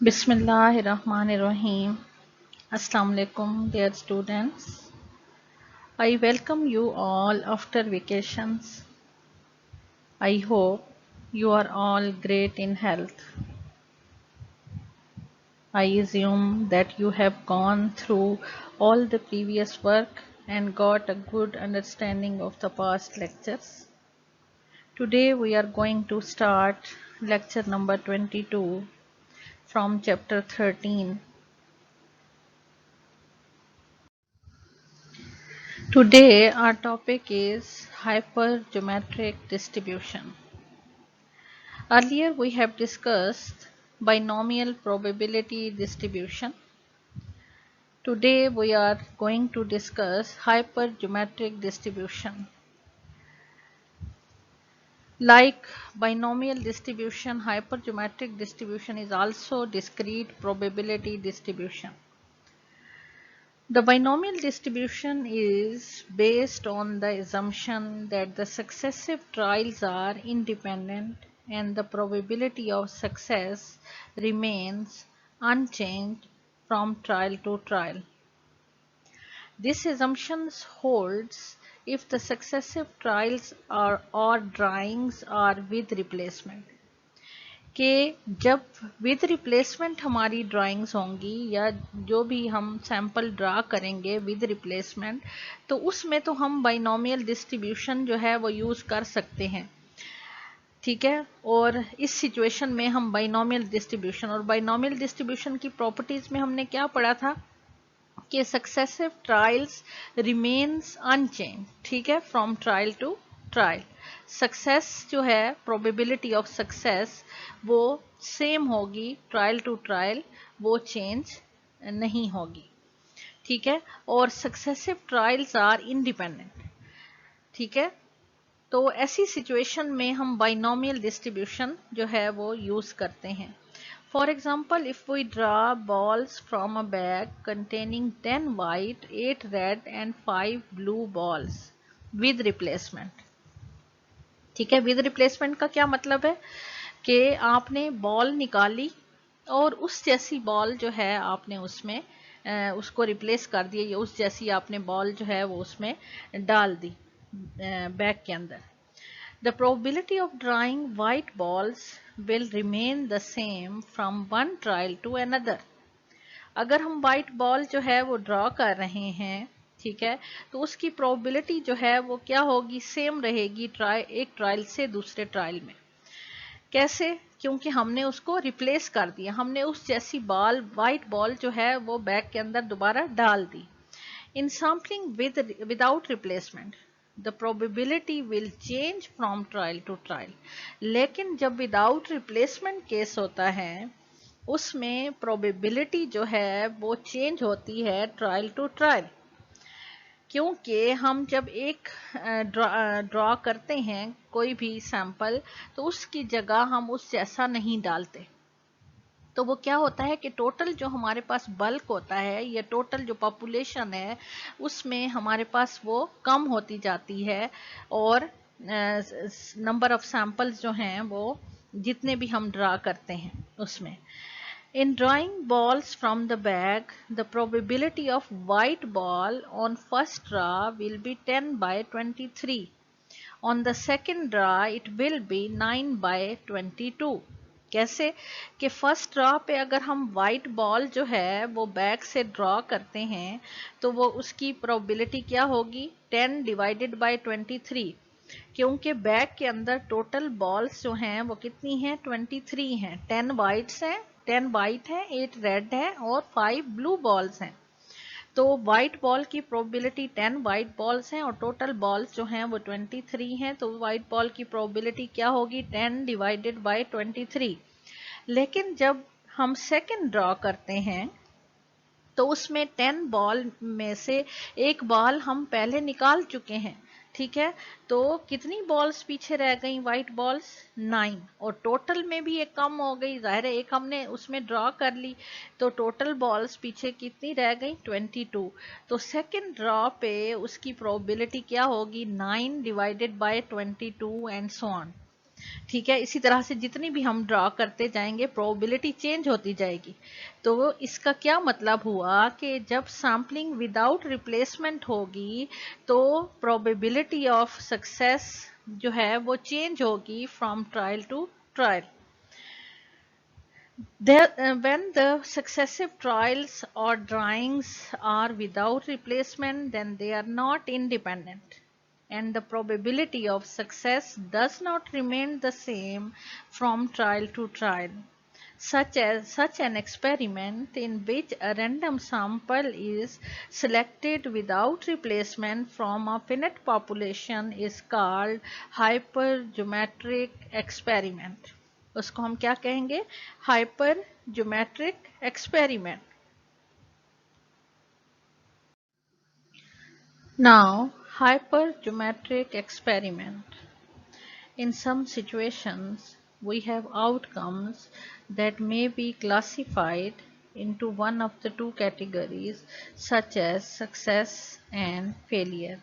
Bismillahirrahmanirrahim. Assalamu alaikum, dear students. I welcome you all after vacations. I hope you are all great in health. I assume that you have gone through all the previous work and got a good understanding of the past lectures. Today we are going to start lecture number 22 from chapter 13. Today our topic is hypergeometric distribution. Earlier we have discussed binomial probability distribution. Today we are going to discuss hypergeometric distribution. Like binomial distribution, hypergeometric distribution is also discrete probability distribution. The binomial distribution is based on the assumption that the successive trials are independent and the probability of success remains unchanged from trial to trial. This assumption holds if the successive trials or drawings are with replacement. कि जब with replacement हमारी drawings होंगी या जो भी हम sample draw करेंगे with replacement, तो उसमें तो हम बाइनोमियल डिस्ट्रीब्यूशन जो है वो यूज़ कर सकते हैं, ठीक है। और इस सिचुएशन में हम बाइनोमियल डिस्ट्रीब्यूशन और बाइनोमियल डिस्ट्रीब्यूशन की प्रॉपर्टीज में हमने क्या पढ़ा था कि सक्सेसिव ट्रायल्स रिमेन्स अनचेंज, ठीक है, from trial to trial. Success जो है प्रोबेबिलिटी ऑफ सक्सेस वो सेम होगी ट्रायल टू ट्रायल, वो चेंज नहीं होगी, ठीक है। और सक्सेसिव ट्रायल्स आर इंडिपेंडेंट, ठीक है। तो ऐसी सिचुएशन में हम बाइनोमियल डिस्ट्रीब्यूशन जो है वो यूज करते हैं। For example, if we draw balls from a bag containing 10 white, 8 red and 5 blue balls with replacement, ठीक है। विद रिप्लेसमेंट का क्या मतलब है कि आपने बॉल निकाली और उस जैसी बॉल जो है आपने उसमें उसको रिप्लेस कर दिया, या उस जैसी आपने बॉल जो है वो उसमें डाल दी बैग के अंदर। The probability of drawing white balls will remain the same from one trial to another. अगर हम white ball जो है वो ड्रॉ कर रहे हैं, ठीक है, तो उसकी प्रोबेबिलिटी जो है वो क्या होगी, सेम रहेगी एक ट्रायल से दूसरे ट्रायल में। कैसे? क्योंकि हमने उसको रिप्लेस कर दिया, हमने उस जैसी बॉल व्हाइट बॉल जो है वो बैग के अंदर दोबारा डाल दी। In sampling without replacement the probability will change from trial to trial. लेकिन जब विदाउट रिप्लेसमेंट केस होता है उसमें प्रोबेबिलिटी जो है वो चेंज होती है ट्रायल टू ट्रायल, क्योंकि हम जब एक ड्रॉ करते हैं कोई भी सैंपल तो उसकी जगह हम उस जैसा नहीं डालते। तो वो क्या होता है कि टोटल जो हमारे पास बल्क होता है या टोटल जो पॉपुलेशन है उसमें हमारे पास वो कम होती जाती है, और नंबर ऑफ सैंपल्स जो हैं वो जितने भी हम ड्रा करते हैं उसमें। In drawing balls from the bag, the probability of white ball on first draw will be 10 by 23. On the second draw, it will be 9 by 22. कैसे? कि फर्स्ट ड्रॉ पे अगर हम वाइट बॉल जो है वो बैग से ड्रॉ करते हैं तो वो उसकी प्रोबेबिलिटी क्या होगी, 10 डिवाइडेड बाय 23, क्योंकि बैग के अंदर टोटल बॉल्स जो हैं वो कितनी हैं, 23 हैं। 10 वाइट्स हैं, 10 वाइट है, 8 रेड है और 5 ब्लू बॉल्स हैं। तो व्हाइट बॉल की प्रोबेबिलिटी 10 व्हाइट बॉल्स हैं और टोटल बॉल्स जो हैं वो 23 हैं, तो व्हाइट बॉल की प्रोबेबिलिटी क्या होगी, 10 डिवाइडेड बाय 23। लेकिन जब हम सेकंड ड्रॉ करते हैं तो उसमें 10 बॉल में से एक बॉल हम पहले निकाल चुके हैं, ठीक है। तो कितनी बॉल्स पीछे रह गई, व्हाइट बॉल्स 9, और टोटल में भी एक कम हो गई, जाहिर है एक हमने उसमें ड्रॉ कर ली तो टोटल बॉल्स पीछे कितनी रह गई, 22। तो सेकंड ड्रॉ पे उसकी प्रोबेबिलिटी क्या होगी, 9 divided by 22 and so on. ठीक है, इसी तरह से जितनी भी हम ड्रॉ करते जाएंगे प्रोबेबिलिटी चेंज होती जाएगी। तो इसका क्या मतलब हुआ कि जब सैम्पलिंग विदाउट रिप्लेसमेंट होगी तो प्रोबेबिलिटी ऑफ सक्सेस जो है वो चेंज होगी from trial to trial. When the successive trials or drawings are without replacement, then they are not independent, and the probability of success does not remain the same from trial to trial. Such an experiment in which a random sample is selected without replacement from a finite population is called hypergeometric experiment. उसको हम क्या कहेंगे? Hyper geometric experiment. Now, hypergeometric experiment. In some situations, we have outcomes that may be classified into one of the two categories, such as success and failure.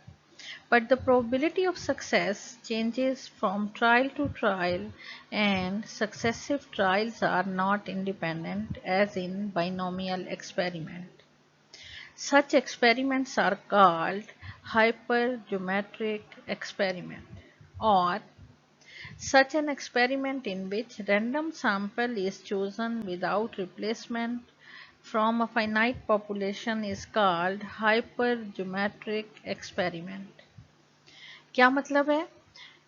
But the probability of success changes from trial to trial, and successive trials are not independent, as in binomial experiment. Such experiments are called hypergeometric experiment, or such an experiment in which random sample is chosen without replacement from a finite population is called hypergeometric experiment. क्या मतलब है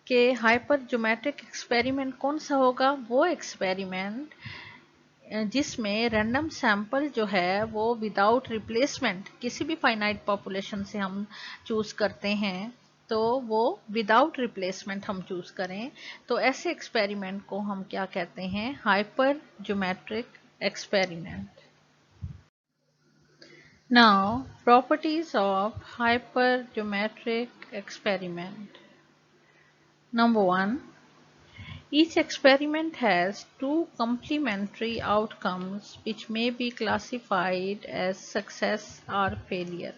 कि हाइपरज्योमेट्रिक experiment कौन सा होगा? वो experiment जिसमें random sample जो है वो विदाउट रिप्लेसमेंट किसी भी फाइनाइट पॉपुलेशन से हम चूज करते हैं, तो वो विदाउट रिप्लेसमेंट हम चूज करें, तो ऐसे एक्सपेरिमेंट को हम क्या कहते हैं? Hypergeometric experiment. Now properties of hypergeometric experiment. Number 1. Each experiment has two complementary outcomes which may be classified as success or failure.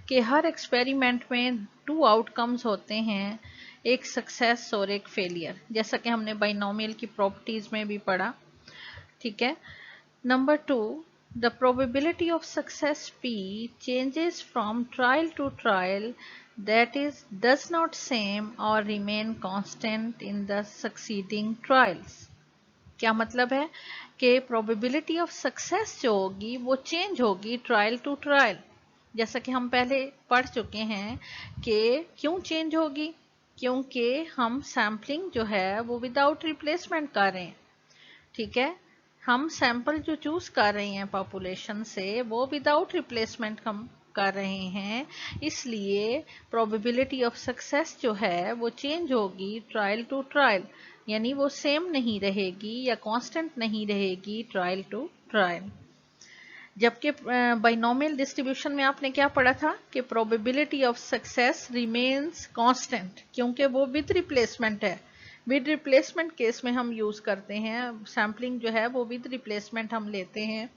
कि हर एक्सपेरिमेंट में 2 आउटकम्स होते हैं, एक सक्सेस और एक फेलियर, जैसा कि हमने बाइनोमियल की प्रॉपर्टीज में भी पढ़ा। ठीक है। Number 2, the probability of success P changes from trial to trial, that is, does not same or remain constant in the succeeding trials. क्या मतलब है कि probability of success जो होगी वो चेंज होगी ट्रायल टू ट्रायल, जैसा कि हम पहले पढ़ चुके हैं कि क्यों चेंज होगी, क्योंकि हम सैम्पलिंग जो है वो विदाउट रिप्लेसमेंट कर रहे हैं। ठीक है, हम सैंपल जो चूज कर रहे हैं पॉपुलेशन से वो विदाउट रिप्लेसमेंट हम कर रहे हैं, इसलिए प्रोबेबिलिटी ऑफ सक्सेस जो है वो चेंज होगी ट्रायल टू ट्रायल, यानी वो सेम नहीं रहेगी या कांस्टेंट नहीं रहेगी ट्रायल टू ट्रायल। जबकि बाइनोमियल डिस्ट्रीब्यूशन में आपने क्या पढ़ा था कि probability of success remains constant, क्योंकि वो विद रिप्लेसमेंट है। विद रिप्लेसमेंट केस में हम यूज करते हैं, सैम्पलिंग जो है वो विद रिप्लेसमेंट हम लेते हैं,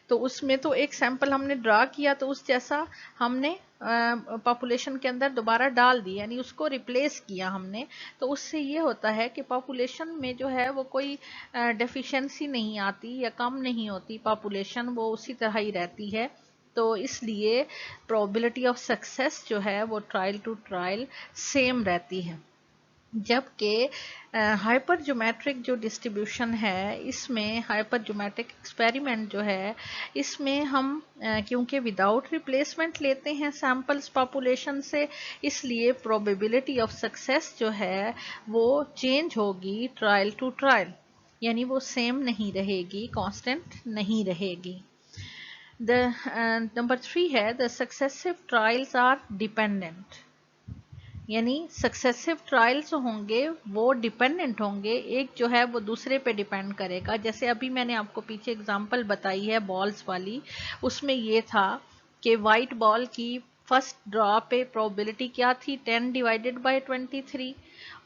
तो उसमें तो एक सैंपल हमने ड्रा किया तो उस जैसा हमने पॉपुलेशन के अंदर दोबारा डाल दी, यानी उसको रिप्लेस किया हमने, तो उससे ये होता है कि पॉपुलेशन में जो है वो कोई डेफिशिएंसी नहीं आती या कम नहीं होती, पॉपुलेशन वो उसी तरह ही रहती है। तो इसलिए प्रोबेबिलिटी ऑफ सक्सेस जो है वो ट्रायल टू ट्रायल सेम रहती है। जबकि हाइपरज्योमेट्रिक जो डिस्ट्रीब्यूशन है, इसमें हाइपरज्योमेट्रिक एक्सपेरिमेंट जो है इसमें हम क्योंकि विदाउट रिप्लेसमेंट लेते हैं सैंपल्स पॉपुलेशन से, इसलिए प्रोबेबिलिटी ऑफ सक्सेस जो है वो चेंज होगी ट्रायल टू ट्रायल, यानी वो सेम नहीं रहेगी, कांस्टेंट नहीं रहेगी। द नंबर 3 है the successive trials are dependent, यानी सक्सेसिव ट्रायल्स होंगे वो डिपेंडेंट होंगे, एक जो है वो दूसरे पे डिपेंड करेगा। जैसे अभी मैंने आपको पीछे एग्जांपल बताई है बॉल्स वाली, उसमें ये था कि वाइट बॉल की फर्स्ट ड्रॉ पे प्रोबेबिलिटी क्या थी 10 डिवाइडेड बाय 23,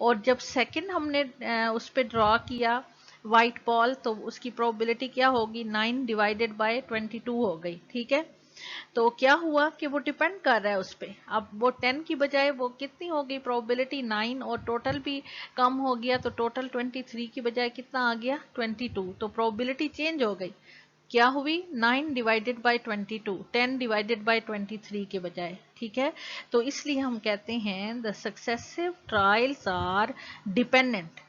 और जब सेकंड हमने उस पे ड्रॉ किया वाइट बॉल तो उसकी प्रोबेबिलिटी क्या होगी 9 डिवाइडेड बाय 22 हो गई। ठीक है, तो क्या हुआ कि वो डिपेंड कर रहा है उस पर। अब वो 10 की बजाय वो कितनी हो गई प्रोबेबिलिटी 9, और टोटल भी कम हो गया, तो टोटल 23 की बजाय कितना आ गया 22। तो प्रोबेबिलिटी चेंज हो गई, क्या हुई 9 डिवाइडेड बाई 22, 10 डिवाइडेड बाई 23 के बजाय। ठीक है, तो इसलिए हम कहते हैं the successive trials are dependent.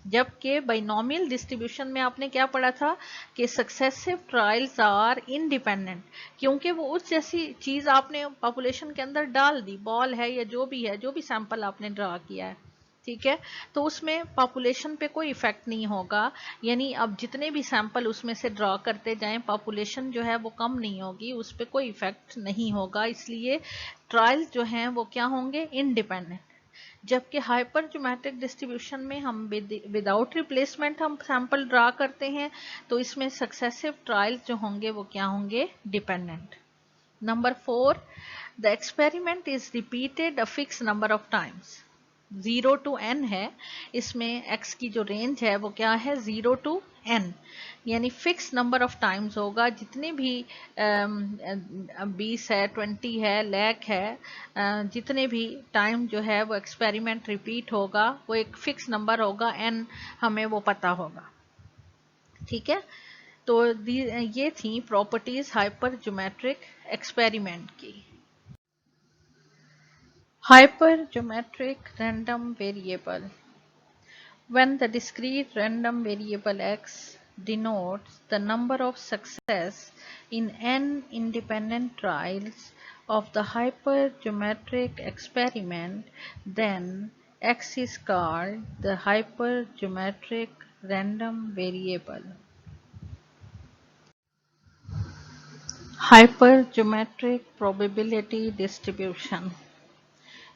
जबकि बाइनोमियल डिस्ट्रीब्यूशन में आपने क्या पढ़ा था कि सक्सेसिव ट्रायल्स आर इंडिपेंडेंट, क्योंकि वो उस जैसी चीज आपने पॉपुलेशन के अंदर डाल दी, बॉल है या जो भी है, जो भी सैंपल आपने ड्रा किया है, ठीक है, तो उसमें पॉपुलेशन पे कोई इफेक्ट नहीं होगा। यानी अब जितने भी सैंपल उसमें से ड्रॉ करते जाएं, पॉपुलेशन जो है वो कम नहीं होगी, उस पर कोई इफेक्ट नहीं होगा। इसलिए ट्रायल्स जो हैं वो क्या होंगे, इंडिपेंडेंट। जबकि हाइपरजोमेट्रिक डिस्ट्रीब्यूशन में हम विदाउट रिप्लेसमेंट हम सैंपल ड्रा करते हैं, तो इसमें सक्सेसिव ट्रायल्स जो होंगे वो क्या होंगे, dependent. Number 4, the experiment is repeated a fix number of times. 0 to n है, इसमें x की जो रेंज है वो क्या है 0 to n, यानी फिक्स नंबर ऑफ टाइम्स होगा। जितने भी 20 है, 20 है, लाख है, जितने भी टाइम जो है वो एक्सपेरिमेंट रिपीट होगा, वो एक फिक्स नंबर होगा, n हमें वो पता होगा। ठीक है, तो ये थी प्रॉपर्टीज हाइपरजोमेट्रिक एक्सपेरिमेंट की। Hypergeometric random variable. When the discrete random variable x denotes the number of success in n independent trials of the hypergeometric experiment, then x is called the hypergeometric random variable. Hypergeometric probability distribution.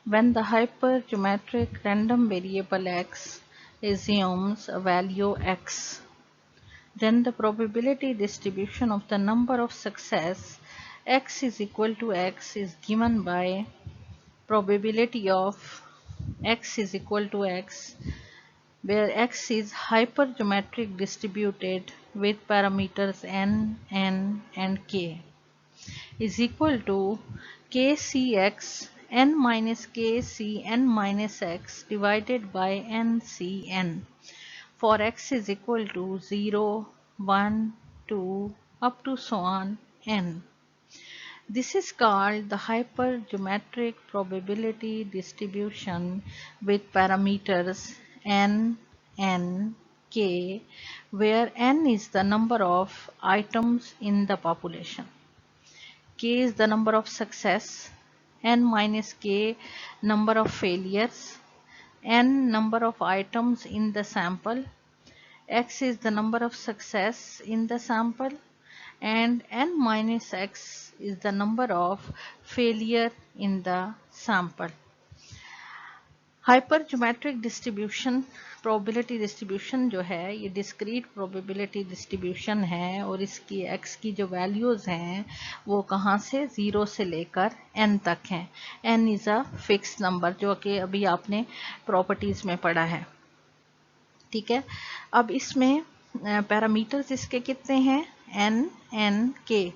When the hypergeometric random variable x assumes a value x, then the probability distribution of the number of success x is equal to x is given by probability of x is equal to x, where x is hypergeometric distributed with parameters n, and k, is equal to kcx n minus kc n minus x divided by ncn for x is equal to 0, 1, 2 up to so on n. This is called the hypergeometric probability distribution with parameters n, k, where n is the number of items in the population. K is the number of success, n minus k number of failures, n number of items in the sample, x is the number of success in the sample, and n minus x is the number of failure in the sample. Hypergeometric distribution, probability distribution जो है ये discrete probability distribution है, और इसकी x की जो values हैं वो कहाँ से 0 से लेकर n तक हैं। n is a fix number, जो कि अभी आपने प्रॉपर्टीज़ में पढ़ा है। ठीक है, अब इसमें पैरामीटर्स इसके कितने हैं, n, k,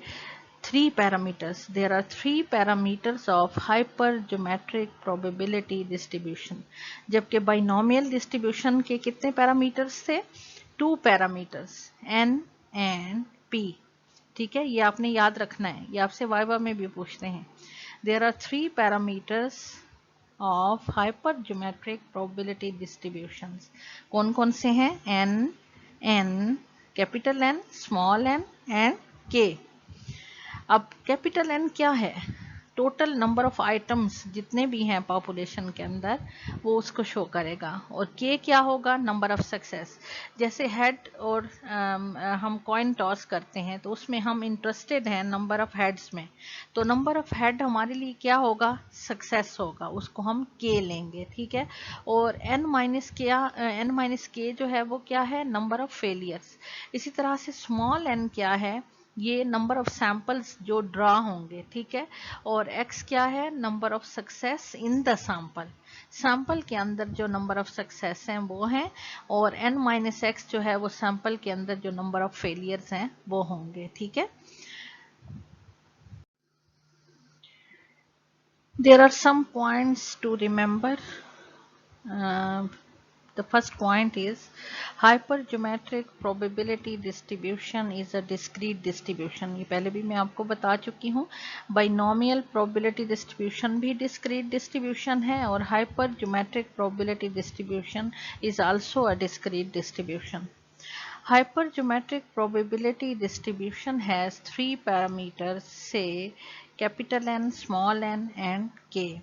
3 parameters. There are 3 parameters of hypergeometric probability distribution. जबकि binomial distribution के कितने parameters थे, 2 parameters, n and p. ठीक है, ये आपने याद रखना है, ये आपसे वाइवा में भी पूछते हैं। There are 3 parameters of hypergeometric probability distributions. कौन कौन से हैं, n, capital N, small n and k. अब कैपिटल एन क्या है, टोटल नंबर ऑफ आइटम्स जितने भी हैं पॉपुलेशन के अंदर वो उसको शो करेगा, और के क्या होगा, नंबर ऑफ सक्सेस। जैसे हेड और हम कॉइन टॉस करते हैं तो उसमें हम इंटरेस्टेड हैं नंबर ऑफ हेड्स में, तो नंबर ऑफ हेड हमारे लिए क्या होगा, सक्सेस होगा, उसको हम के लेंगे। ठीक है, और n माइनस के जो है वो क्या है, नंबर ऑफ फेलियर्स। इसी तरह से स्मॉल n क्या है, ये नंबर ऑफ सैंपल्स जो ड्रा होंगे। ठीक है, और x क्या है, number of success in the sample, sample के अंदर जो नंबर ऑफ सक्सेस हैं वो हैं, और n माइनस एक्स जो है वो सैंपल के अंदर जो नंबर ऑफ फेलियर्स हैं वो होंगे। ठीक है, There are some points to remember. The first point is hypergeometric probability distribution is a discrete distribution. ये पहले भी मैं आपको बता चुकी हूँ. Binomial probability distribution भी discrete distribution है और hypergeometric probability distribution is also a discrete distribution. Hypergeometric probability distribution has three parameters, say capital N, small n and k.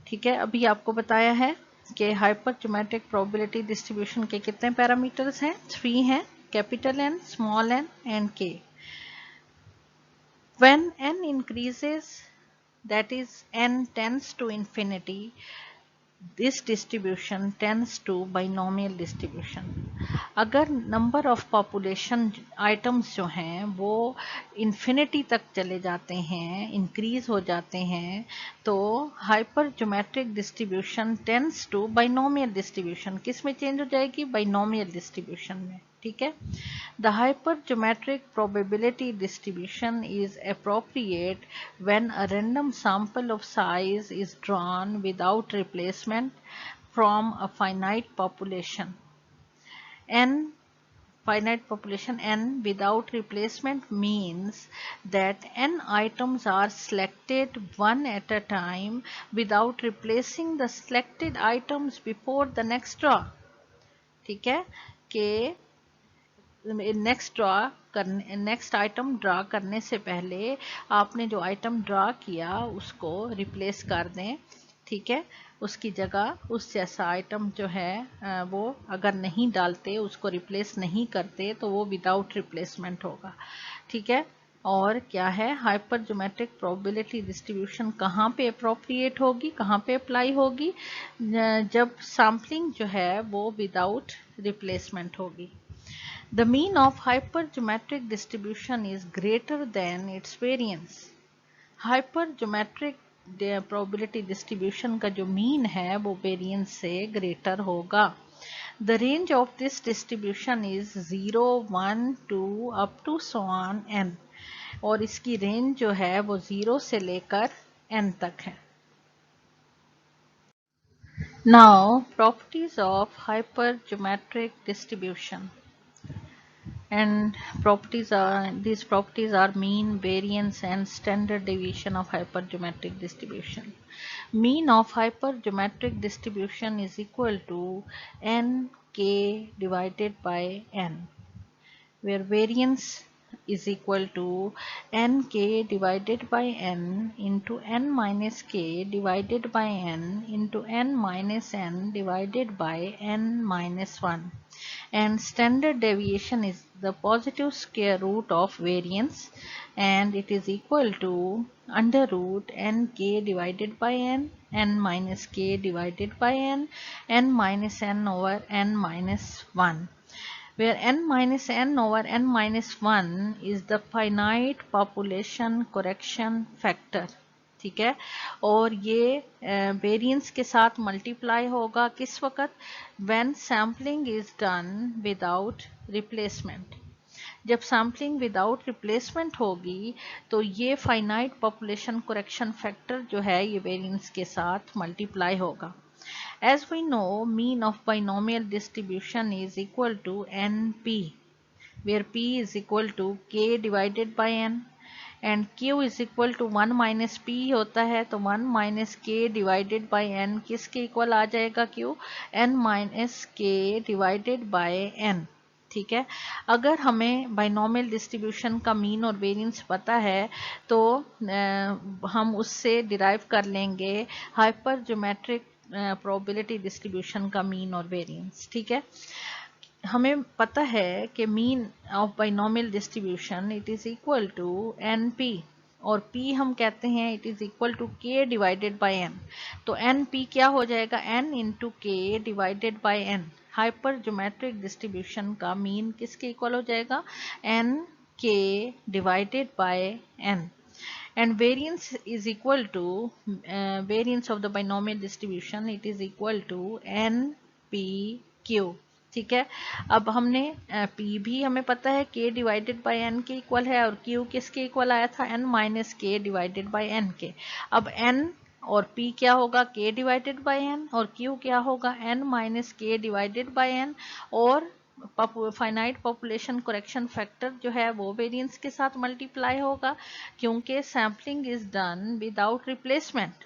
ठीक है, अभी आपको बताया है कि हाइपरजोमेट्रिक प्रोबेबिलिटी डिस्ट्रीब्यूशन के कितने पैरामीटर्स हैं? 3 हैं, capital N, small n and K. When N increases, that is N tends to infinity, this distribution tends to binomial distribution. अगर नंबर ऑफ पॉपुलेशन आइटम्स जो हैं वो इन्फिनिटी तक चले जाते हैं, इंक्रीज हो जाते हैं, तो hyper geometric distribution tends to binomial distribution. किस में चेंज हो जाएगी? बाइनोमियल डिस्ट्रीब्यूशन में. ठीक है. The hypergeometric probability distribution is appropriate when a random sample of size is drawn without replacement from a finite population. Finite population n without replacement means that n items are selected one at a time without replacing the selected items before the next draw. ठीक है कि next item draw करने से पहले आपने जो item draw किया उसको रिप्लेस कर दें. ठीक है, उसकी जगह उस जैसा आइटम जो है वो अगर नहीं डालते, उसको रिप्लेस नहीं करते, तो वो विदाउट रिप्लेसमेंट होगा. ठीक है. और क्या है, हाइपर ज्योमेट्रिक प्रोबेबिलिटी डिस्ट्रीब्यूशन कहाँ पे अप्रोप्रिएट होगी, कहाँ पे अप्लाई होगी? जब सैम्पलिंग जो है वो विदाउट रिप्लेसमेंट होगी. The mean of hypergeometric distribution is greater than its variance. Hypergeometric probability distribution का जो mean है वो variance से greater होगा. The range of this distribution is 0, 1, 2 up to so on n. और इसकी range जो है वो 0 से लेकर n तक है. Now, properties of hypergeometric distribution. And these properties are mean, variance and standard deviation of hypergeometric distribution. Mean of hypergeometric distribution is equal to nk divided by n, where variance is equal to nk divided by n into n minus k divided by n into n minus n divided by n minus 1. And standard deviation is the positive square root of variance, and it is equal to under root nk divided by n, n minus k divided by n, n minus n over n minus 1, where n minus n over n minus 1 is the finite population correction factor. ठीक है, और ये variance के साथ multiply होगा किस वक्त? When sampling is done without replacement. जब सैम्पलिंग विदाउट रिप्लेसमेंट होगी तो ये फाइनाइट पॉपुलेशन करेक्शन फैक्टर जो है ये वेरिएंस के साथ मल्टीप्लाई होगा. As we know, mean of binomial distribution is equal to NP, where P is equal to K divided by N. And Q is equal to 1 minus P होता है, तो 1 minus K divided by N किसके equal आ जाएगा? Q, N minus K divided by N. ठीक है, अगर हमें बाइनोमियल डिस्ट्रीब्यूशन का मीन और वेरिएंस पता है तो हम उससे डिराइव कर लेंगे हाइपर ज्योमेट्रिक प्रोबेबिलिटी डिस्ट्रीब्यूशन का मीन और वेरिएंस. ठीक है, हमें पता है कि mean of binomial distribution it is equal to N P, और p हम कहते हैं it is equal to k divided by n. तो एन पी क्या हो जाएगा? n into K divided by N. Hyper geometric distribution का मीन किसके इक्वल हो जाएगा? n k divided by n. And variance is equal to variance of the binomial distribution, it is equal to n p q. ठीक है। अब हमने P भी हमें पता है K डिवाइडेड बाई N के इक्वल है, और Q किसके इक्वल आया था, N minus K divided by N के। अब N और P क्या होगा, K डिवाइडेड बाई N, और Q क्या होगा, N minus K divided by N। और फाइनाइट पॉपुलेशन करेक्शन फैक्टर जो है वो वेरिएंस के साथ मल्टीप्लाई होगा, क्योंकि sampling is done without replacement.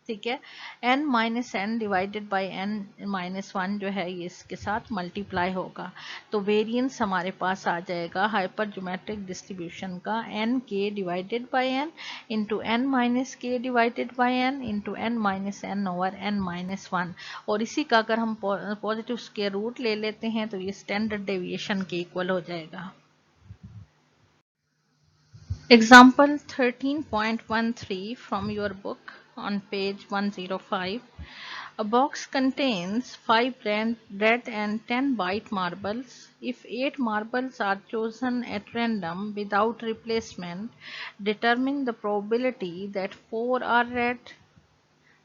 ठीक है, n minus N divided by n minus one जो है ये इसके साथ मल्टीप्लाई होगा। तो वेरिएंस हमारे पास आ जाएगा हाइपर ज्योमेट्रिक डिस्ट्रीब्यूशन का n k divided by n into n minus के divided by n into n minus N over n minus one. और इसी का अगर हम पॉजिटिव स्क्वायर रूट ले लेते हैं तो ये स्टैंडर्ड डेविएशन के इक्वल हो जाएगा। Example 13.13 from your book on page 105. A box contains 5 red and 10 white marbles. If 8 marbles are chosen at random without replacement, determine the probability that 4 are red,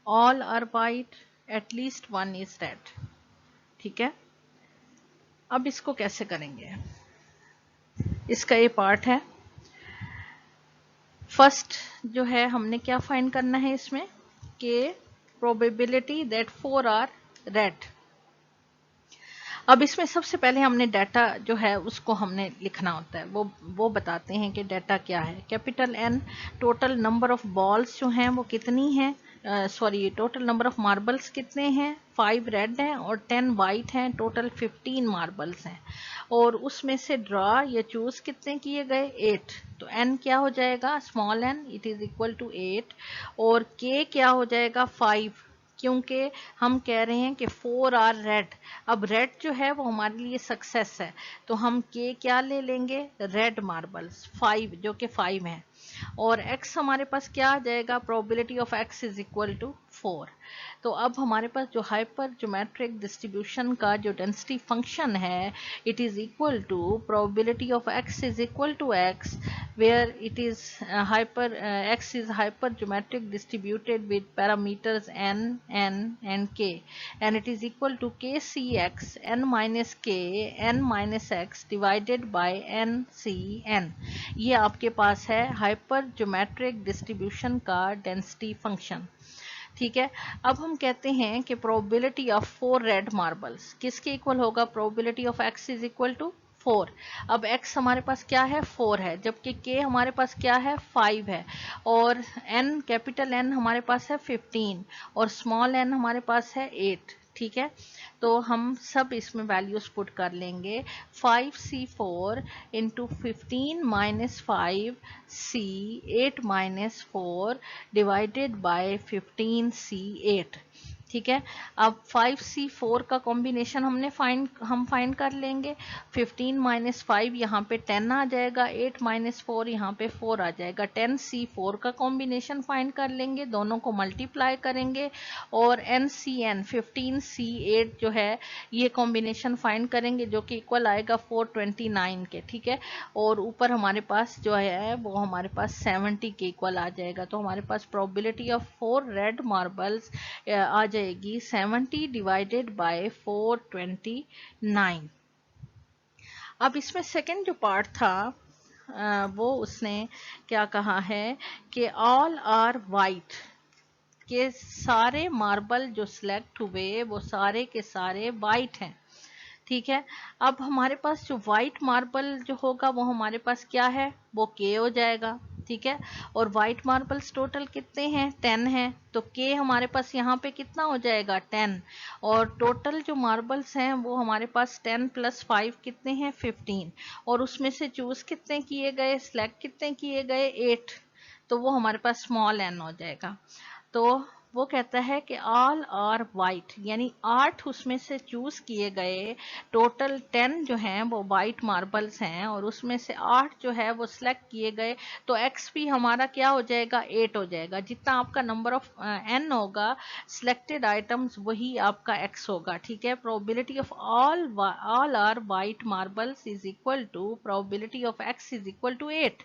all are white, at least one is red. ठीक है, अब इसको कैसे करेंगे, इसका ये part है। First जो है हमने क्या फाइंड करना है इसमें, कि प्रोबेबिलिटी दैट 4 आर रेड। अब इसमें सबसे पहले हमने डाटा जो है उसको हमने लिखना होता है, वो बताते हैं कि डाटा क्या है। Capital N total number of balls जो हैं वो कितनी हैं, sorry total number of marbles कितने हैं, 5 रेड हैं और 10 वाइट हैं, टोटल 15 मार्बल्स हैं। और उसमें से ड्रॉ या चूज कितने किए गए, 8। तो n क्या हो जाएगा, small n it is equal to 8, और k क्या हो जाएगा 5, क्योंकि हम कह रहे हैं कि 4 आर रेड। अब रेड जो है वो हमारे लिए सक्सेस है, तो हम k क्या ले लेंगे, रेड मार्बल्स 5 जो कि 5 है। और x हमारे पास क्या आ जाएगा, probability of x is equal to 4। तो अब हमारे पास जो हाइपर ज्योमेट्रिक डिस्ट्रीब्यूशन का जो डेंसिटी फंक्शन है, it is equal to probability of x is equal to x, where it is x is hyper geometric distributed with parameters n, and k, and it is equal to kcx n minus k n minus x divided by ncn। ये आपके पास है hyper geometric distribution का density function. ठीक है, अब हम कहते हैं कि प्रोबेबिलिटी ऑफ 4 रेड मार्बल्स किसके इक्वल होगा, probability of x is equal to 4। अब x हमारे पास क्या है, 4 है, जबकि k हमारे पास क्या है, 5 है, और n कैपिटल N हमारे पास है 15 और स्मॉल n हमारे पास है 8। ठीक है, तो हम सब इसमें वैल्यूज पुट कर लेंगे। 5c4 into 15 minus 5c 8 minus 4 divided by 15c8। ठीक है, अब 5c4 का कॉम्बिनेशन हम फाइंड कर लेंगे। 15 माइनस 5 यहाँ पे 10 आ जाएगा, 8 माइनस 4 यहाँ पे 4 आ जाएगा। 10c4 का कॉम्बिनेशन फाइंड कर लेंगे, दोनों को मल्टीप्लाई करेंगे, और ncn 15c8 जो है ये कॉम्बिनेशन फाइंड करेंगे, जो कि इक्वल आएगा 429 के। ठीक है, और ऊपर हमारे पास जो है वो हमारे पास 70 के इक्वल आ जाएगा। तो हमारे पास प्रोबेबिलिटी ऑफ 4 रेड मार्बल्स आ जाएगी 70 डिवाइडेड बाय 429। अब इसमें सेकंड जो पार्ट था वो उसने क्या कहा है कि ऑल आर वाइट, के सारे मार्बल जो सिलेक्ट हुए वो सारे के सारे वाइट हैं। ठीक है, अब हमारे पास जो व्हाइट मार्बल जो होगा वो हमारे पास क्या है, वो के हो जाएगा। ठीक है, और व्हाइट मार्बल्स टोटल कितने हैं, 10 हैं, तो के हमारे पास यहाँ पे कितना हो जाएगा, 10। और टोटल जो मार्बल्स हैं वो हमारे पास 10 प्लस 5 कितने हैं, 15, और उसमें से चूज कितने किए गए, सिलेक्ट कितने किए गए, 8, तो वो हमारे पास स्मॉल n हो जाएगा। तो वो कहता है कि ऑल आर वाइट, यानी 8 उसमें से चूज किए गए, टोटल 10 जो हैं वो वाइट मार्बल्स हैं, और उसमें से 8 जो है वो सिलेक्ट किए गए, तो एक्स भी हमारा क्या हो जाएगा, 8 हो जाएगा। जितना आपका नंबर ऑफ n होगा सिलेक्टेड आइटम्स वही आपका x होगा। ठीक है, probability of all are white marbles is equal to probability of x is equal to 8।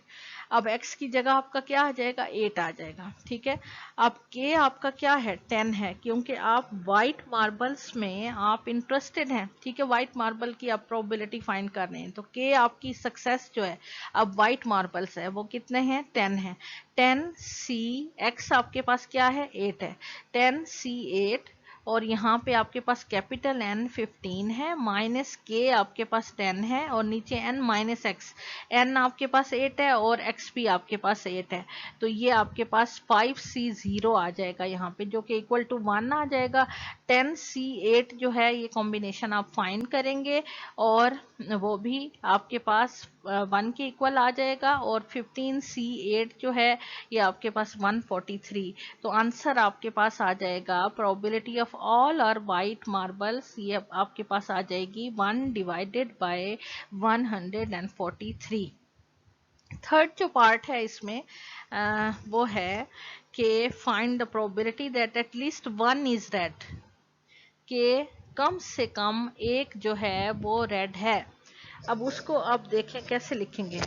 अब x की जगह आपका क्या आ जाएगा, 8 आ जाएगा। ठीक है, अब k आपका क्या है 10 है, क्योंकि आप वाइट मार्बल्स में आप इंटरेस्टेड हैं, ठीक है, वाइट मार्बल की आप प्रोबेबिलिटी फाइंड कर रहे हैं, तो के आपकी सक्सेस जो है अब वाइट मार्बल्स है वो कितने हैं 10 है। 10 सी एक्स आपके पास क्या है 8 है, 10 सी 8 और यहाँ पे आपके पास कैपिटल N 15 है, माइनस के आपके पास 10 है और नीचे N माइनस एक्स, N आपके पास 8 है और X भी आपके पास 8 है, तो ये आपके पास 5C0 आ जाएगा यहाँ पे, जो कि इक्वल टू 1 आ जाएगा। 10C8 जो है ये कॉम्बिनेशन आप फाइंड करेंगे और वो भी आपके पास 1 के इक्वल आ जाएगा, और 15C8 जो है ये आपके पास 143, तो आंसर आपके पास आ जाएगा probability of all are white marbles, ये आपके पास आ जाएगी 1 डिवाइडेड बाय 143। थर्ड जो पार्ट है इसमें वो है कि find the probability that at least 1 is red, कि कम से कम एक जो है वो रेड है। अब उसको आप देखें कैसे लिखेंगे,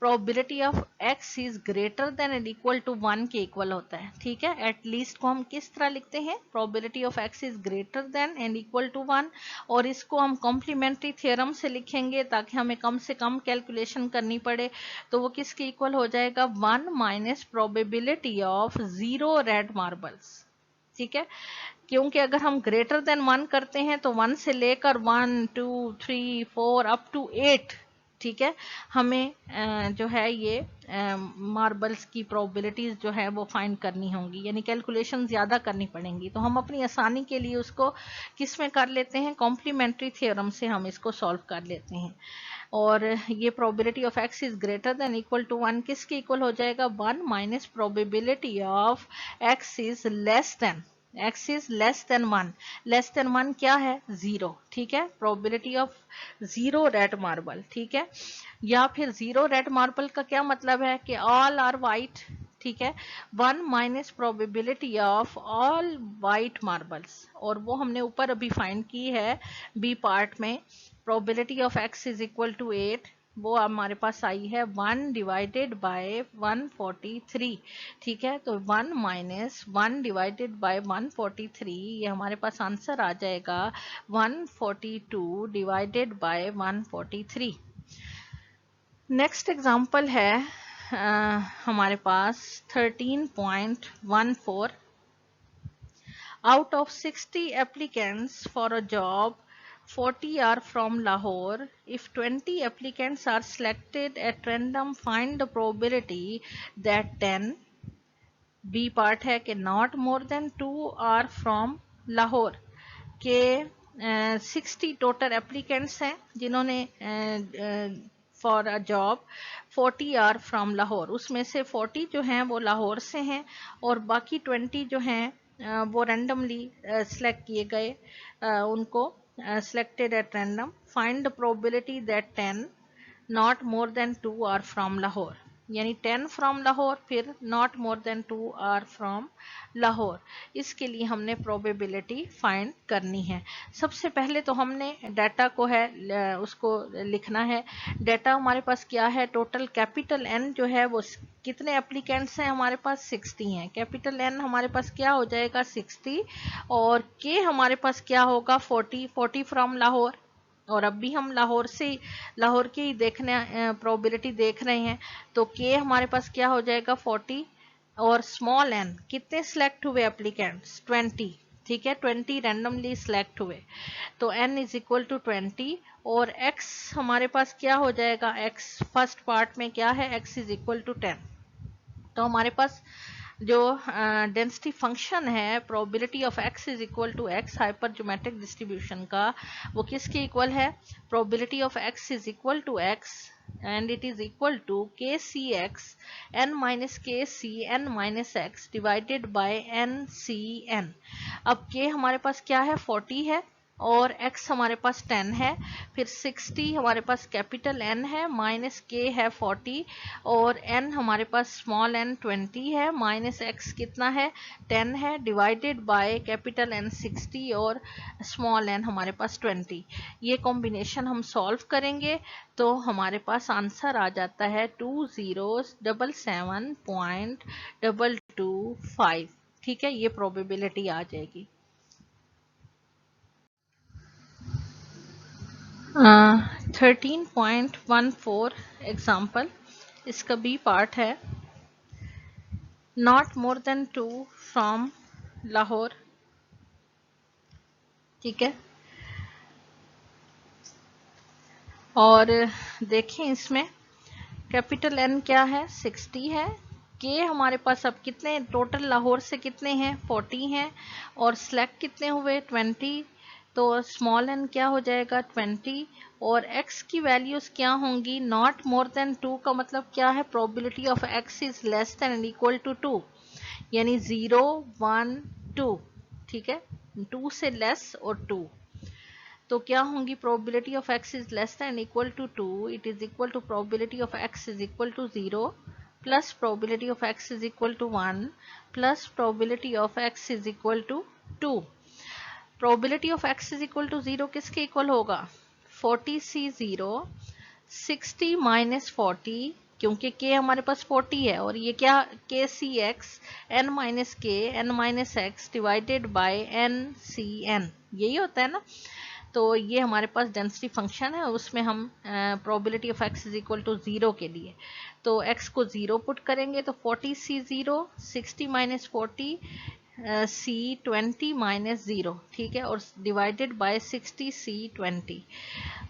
probability of x is greater than and equal to 1 के इक्वल होता है, ठीक है। एटलीस्ट को हम किस तरह लिखते हैं, probability of x is greater than and equal to 1, और इसको हम कॉम्प्लीमेंट्री थ्योरम से लिखेंगे ताकि हमें कम से कम कैलकुलेशन करनी पड़े, तो वो किसके इक्वल हो जाएगा 1 minus probability of 0 red marbles, ठीक है। क्योंकि अगर हम ग्रेटर देन 1 करते हैं तो 1 से लेकर 1 2 3 4 अप टू 8, ठीक है, हमें जो है ये मार्बल्स की प्रोबेबिलिटीज जो है वो फाइंड करनी होंगी, यानी कैलकुलेशन ज़्यादा करनी पड़ेंगी, तो हम अपनी आसानी के लिए उसको किस में कर लेते हैं, कॉम्प्लीमेंट्री थ्योरम से हम इसको सॉल्व कर लेते हैं। और ये probability of x is greater than equal to 1 किसके इक्वल हो जाएगा 1 minus probability of x is less than, x is less than 1, less than 1 क्या है 0, ठीक है, प्रोबेबिलिटी ऑफ 0 रेड मार्बल, ठीक है, या फिर 0 रेड मार्बल का क्या मतलब है कि ऑल आर वाइट, ठीक है, 1 minus probability of all white marbles, और वो हमने ऊपर अभी फाइंड की है बी पार्ट में, प्रोबेबिलिटी of x is equal to 8, वो हमारे पास आई है 1 डिवाइडेड बाय 143, ठीक है, तो 1 माइनस 1 डिवाइडेड बाय 143, ये हमारे पास आंसर आ जाएगा 142 डिवाइडेड बाय 143। नेक्स्ट एग्जांपल है हमारे पास 13.14, out of 60 applicants for a job 40 are from Lahore. If 20 applicants are selected at random, find the probability that 10, B part है कि not more than 2 are from Lahore, के 60 total applicants हैं जिन्होंने for a job, 40 are from Lahore, उसमें से 40 जो हैं वो लाहौर से हैं और बाकी 20 जो हैं वो रैंडमली सेलेक्ट किए गए, उनको selected at random. Find the probability that 10 not more than 2 are from Lahore, यानी 10 फ्रॉम लाहौर फिर not more than 2 are from Lahore, इसके लिए हमने प्रोबेबिलिटी फाइंड करनी है। सबसे पहले तो हमने डाटा को है उसको लिखना है। डाटा हमारे पास क्या है, टोटल कैपिटल एन जो है वो कितने एप्लीकेंट्स हैं हमारे पास 60 हैं, कैपिटल एन हमारे पास क्या हो जाएगा 60 और के हमारे पास क्या होगा 40 फ्रॉम लाहौर, और अब भी हम लाहौर से लाहौर की ही देखने प्रोबेबिलिटी देख रहे हैं, तो के हमारे पास क्या हो जाएगा 40 और स्मॉल एन कितने सिलेक्ट हुए एप्लीकेंट्स 20, ठीक है, 20 रैंडमली सिलेक्ट हुए, तो n इज इक्वल टू 20 और x हमारे पास क्या हो जाएगा, x फर्स्ट पार्ट में क्या है x इज इक्वल टू 10, तो हमारे पास जो डेंसिटी फंक्शन है probability of x is equal to x hypergeometric distribution का, वो किसके इक्वल है, probability of x is equal to x and it is equal to kcx n minus kc n minus x divided by ncn। अब k हमारे पास क्या है 40 है और x हमारे पास 10 है, फिर 60 हमारे पास कैपिटल N है, माइनस k है 40 और n हमारे पास स्मॉल n 20 है, माइनस x कितना है 10 है, डिवाइडेड बाय कैपिटल N 60 और स्मॉल n हमारे पास 20। ये कॉम्बिनेशन हम सॉल्व करेंगे तो हमारे पास आंसर आ जाता है 2077.225, ठीक है, ये प्रोबेबिलिटी आ जाएगी। 13.14 एग्जाम्पल, इसका बी पार्ट है। Not more than 2 from Lahore. ठीक है, और देखें इसमें कैपिटल एन क्या है, 60 है। के हमारे पास अब कितने टोटल लाहौर से कितने हैं, 40 हैं, और सेलेक्ट कितने हुए, 20। तो स्मॉल एन क्या हो जाएगा, 20, और x की वैल्यूज क्या होंगी, नॉट मोर देन 2 का मतलब क्या है, probability of x is less than and equal to 2, यानी 0 1 2। ठीक है, 2 से लेस और 2, तो क्या होंगी, probability of x is less than equal to 2, it is equal to probability of x is equal to 0 plus probability of x is equal to 1 plus probability of x is equal to 2। Probability of x is equal to 0 किसके equal होगा, 40c0 60 minus 40, क्योंकि k हमारे पास 40 है, और ये क्या, k C x n minus k n minus x divided by n C n, यही होता है ना। तो ये हमारे पास डेंसिटी फंक्शन है, उसमें हम probability of x is equal to 0 के लिए तो x को 0 पुट करेंगे, तो 40c0 60 माइनस 40 c 20 माइनस 0, ठीक है, और divided by 60 c 20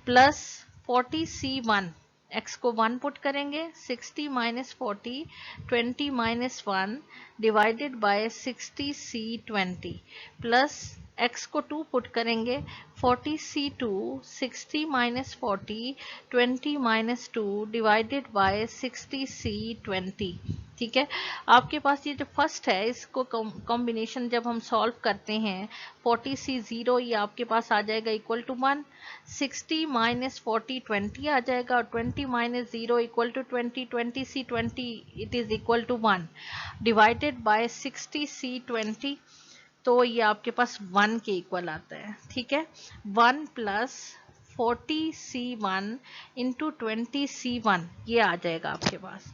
plus 40c1, x को 1 पुट करेंगे, 60 minus 40 20 minus 1 divided bye 60 c 20 plus x को 2 पुट करेंगे, 40c2 60 minus 40 20 minus 2 divided by 60c20। ठीक है, आपके पास ये जो फर्स्ट है इसको कॉम्बिनेशन जब हम सॉल्व करते हैं, 40c0 ये आपके पास आ जाएगा इक्वल टू 1, 60 माइनस 40 20 आ जाएगा, और 20 minus 0 equal to 20, 20c20 it is equal to 1 divided by 60c20, तो ये आपके पास 1 के इक्वल आता है। ठीक है, 1 प्लस 40c1 इंटू 20c1 ये आ जाएगा आपके पास।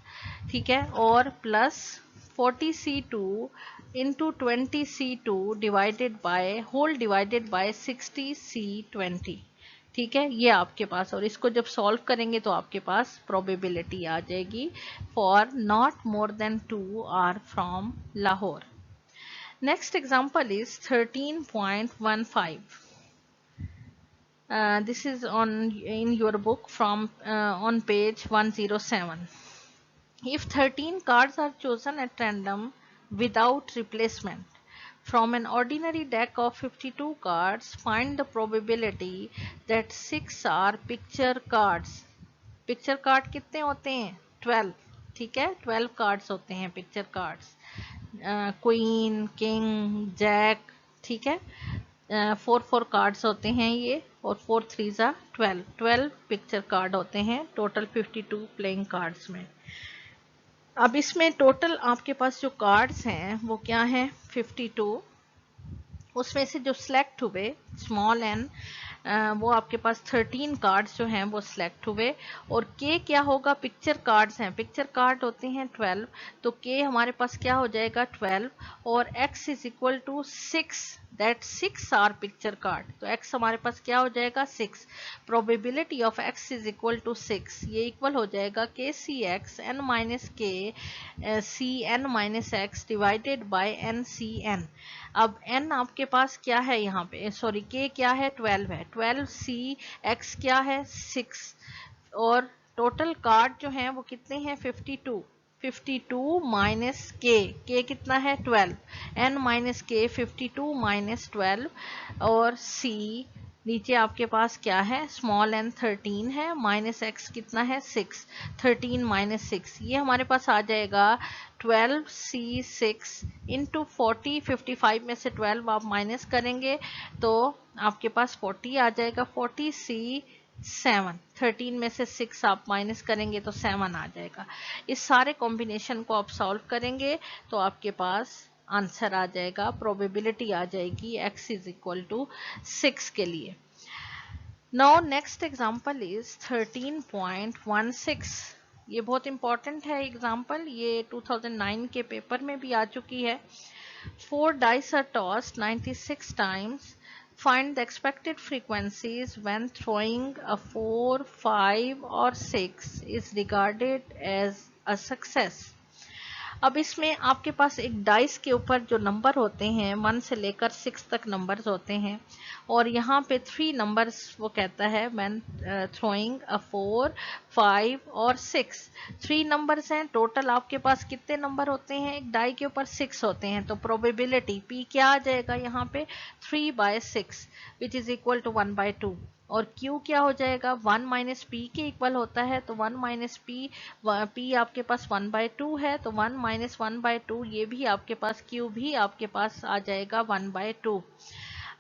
ठीक है, और plus 40c2 into 20c2 divided by whole divided by 60c20। ठीक है, ये आपके पास, और इसको जब सॉल्व करेंगे तो आपके पास प्रोबेबिलिटी आ जाएगी for not more than 2 are from Lahore. Next example is 13.15. This is in your book from on page 107. If 13 cards are chosen at random without replacement from an ordinary deck of 52 cards, find the probability that 6 are picture cards. Picture card कितने होते हैं, 12। ठीक है, 12 cards होते हैं picture cards, queen king jack. ठीक है, 4 cards होते हैं ये, और 4 3 जा 12 पिक्चर कार्ड होते हैं टोटल 52 प्लेइंग कार्ड्स में। अब इसमें टोटल आपके पास जो कार्ड्स हैं वो क्या है, 52, उसमें से जो सिलेक्ट हुए स्मॉल एन वो आपके पास 13 कार्ड्स जो हैं वो सिलेक्ट हुए, और के क्या होगा, पिक्चर कार्ड्स हैं, पिक्चर कार्ड होते हैं 12, तो के हमारे पास क्या हो जाएगा 12, और x is equal to 6, that 6 are picture card, तो x हमारे पास क्या हो जाएगा 6, probability of x is equal to 6, ये इक्वल हो जाएगा के सी एक्स एन माइनस के C N minus x divided by n C n. अब n आपके पास क्या है यहाँ पे, सॉरी k क्या है 12 है, 12 सी x क्या है 6, और टोटल कार्ड जो है वो कितने हैं 52, 52 माइनस के कितना है 12, n माइनस के 52 माइनस 12, और c नीचे आपके पास क्या है स्मॉल n 13 है, माइनस x कितना है 6, 13 माइनस 6, ये हमारे पास आ जाएगा 12c6 इंटू 40, 55 में से 12 आप माइनस करेंगे तो आपके पास 40 आ जाएगा, 40c7, 13 में से 6 आप माइनस करेंगे तो 7 आ जाएगा। इस सारे कॉम्बिनेशन को आप सॉल्व करेंगे तो आपके पास आंसर आ जाएगा, प्रोबेबिलिटी आ जाएगी x इज इक्वल टू 6 के लिए। Now next example is 13.16। ये बहुत इंपॉर्टेंट है एग्जांपल, ये 2009 के पेपर में भी आ चुकी है। 4 dice are tossed 96 times. Find the expected frequencies when throwing a 4, 5 or 6 is regarded as a success. अब इसमें आपके पास एक डाइस के ऊपर जो नंबर होते हैं 1 से लेकर 6 तक नंबर्स होते हैं और यहाँ पे 3 नंबर्स वो कहता है व्हेन थ्रोइंग अ 4, 5 और 6 3 नंबर्स हैं। टोटल आपके पास कितने नंबर होते हैं एक डाई के ऊपर 6 होते हैं, तो प्रोबेबिलिटी P क्या आ जाएगा यहाँ पे 3/6 विच इज इक्वल टू 1/2 और Q क्या हो जाएगा 1 माइनस पी के इक्वल होता है, तो 1 माइनस पी आपके पास 1/2 है, तो 1 माइनस 1/2 ये भी आपके पास Q भी आपके पास आ जाएगा 1/2।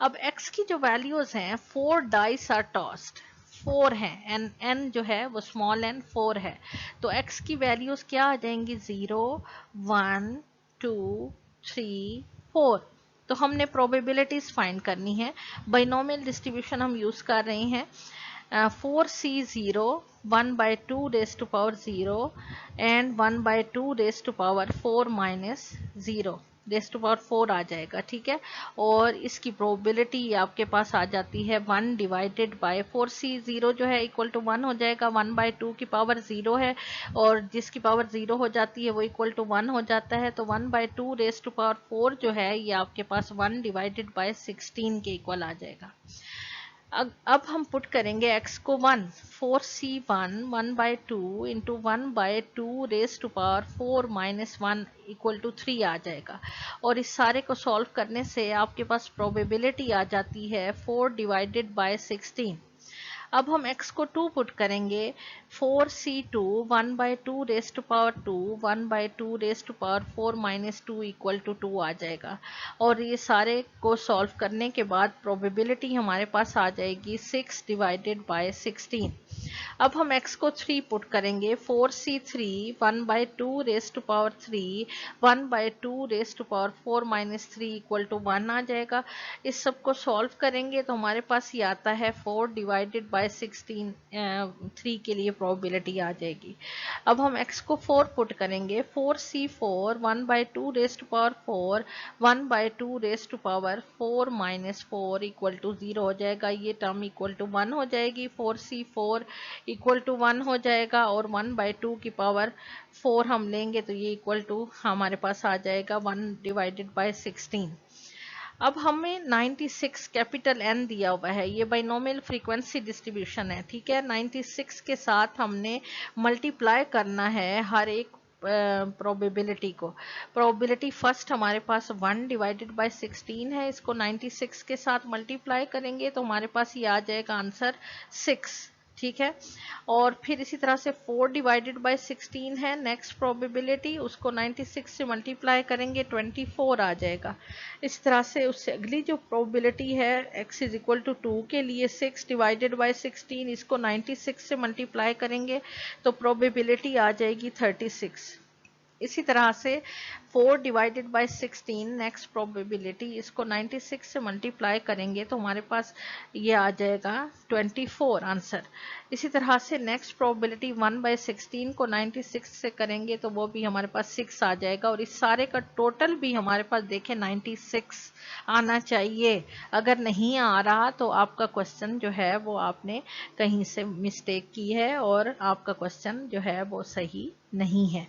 अब X की जो वैल्यूज हैं 4 डाइस आर टॉस्ड 4 है एंड n जो है वो स्मॉल n 4 है, तो X की वैल्यूज क्या आ जाएंगी 0, 1, 2, 3, 4। तो हमने प्रोबेबिलिटीज फाइंड करनी है। बाइनोमियल डिस्ट्रीब्यूशन हम यूज कर रहे हैं 4C0 1/2 raised to power 0 and 1/2 raised to power 4 minus 0 raise to power 4 आ जाएगा, ठीक है। और इसकी प्रोबेबिलिटी आपके पास आ जाती है 1 डिवाइडेड बाय 4C0 जो है इक्वल टू 1 हो जाएगा, 1/2 की पावर 0 है और जिसकी पावर 0 हो जाती है वो इक्वल टू 1 हो जाता है, तो 1/2 रेस्ट टू पावर 4 जो है ये आपके पास 1 डिवाइडेड बाय 16 के इक्वल आ जाएगा। अब हम पुट करेंगे x को 1, 4C1 1/2 into 1/2 raise to power 4 minus 1 equal to 3 आ जाएगा और इस सारे को सॉल्व करने से आपके पास प्रोबेबिलिटी आ जाती है 4 डिवाइडेड बाय 16। अब हम x को 2 पुट करेंगे 4C2 1/2 raise to power 2 1/2 raise to power 4 minus 2 equal to 2 आ जाएगा और ये सारे को सॉल्व करने के बाद प्रोबेबिलिटी हमारे पास आ जाएगी 6 डिवाइडेड बाय 16। अब हम x को 3 पुट करेंगे 4C3 1/2 raise to power 3 1/2 raise to power 4 minus 3 equal to 1 आ जाएगा। इस सब को सॉल्व करेंगे तो हमारे पास ये आता है 4 डिवाइडेड बाय 16 3 के लिए प्रोबेबिलिटी आ जाएगी। अब हम x को 4 पुट करेंगे 4C4 1/2 raise to power 4 1/2 raise to power 4 minus 4 equal to 0 हो जाएगा, ये टर्म इक्वल टू 1 हो जाएगी, 4C4 इक्वल टू 1 हो जाएगा और 1/2 की पावर 4 हम लेंगे तो ये इक्वल टू हमारे पास आ जाएगा 1 डिवाइडेड बाय 16। अब हमें 96 कैपिटल N दिया हुआ है, ये बाइनोमियल फ्रीक्वेंसी डिस्ट्रीब्यूशन है, ठीक है। 96 के साथ हमने मल्टीप्लाई करना है हर एक प्रोबेबिलिटी को। प्रोबेबिलिटी फर्स्ट हमारे पास 1 डिवाइडेड बाय 16 है, इसको 96 के साथ मल्टीप्लाई करेंगे तो हमारे पास ये आ जाएगा आंसर 6, ठीक है। और फिर इसी तरह से 4 डिवाइडेड बाय 16 है नेक्स्ट प्रोबेबिलिटी, उसको 96 से मल्टीप्लाई करेंगे 24 आ जाएगा। इस तरह से उससे अगली जो प्रोबेबिलिटी है x इज इक्वल टू 2 के लिए 6 डिवाइडेड बाय 16, इसको 96 से मल्टीप्लाई करेंगे तो प्रोबेबिलिटी आ जाएगी 36। इसी तरह से 4 डिवाइडेड बाय 16 नेक्स्ट प्रोबेबिलिटी, इसको 96 से मल्टीप्लाई करेंगे तो हमारे पास ये आ जाएगा 24 आंसर। इसी तरह से नेक्स्ट प्रोबेबिलिटी 1/16 को 96 से करेंगे तो वो भी हमारे पास 6 आ जाएगा और इस सारे का टोटल भी हमारे पास देखें 96 आना चाहिए। अगर नहीं आ रहा तो आपका क्वेश्चन जो है वो आपने कहीं से मिस्टेक की है और आपका क्वेश्चन जो है वो सही नहीं है,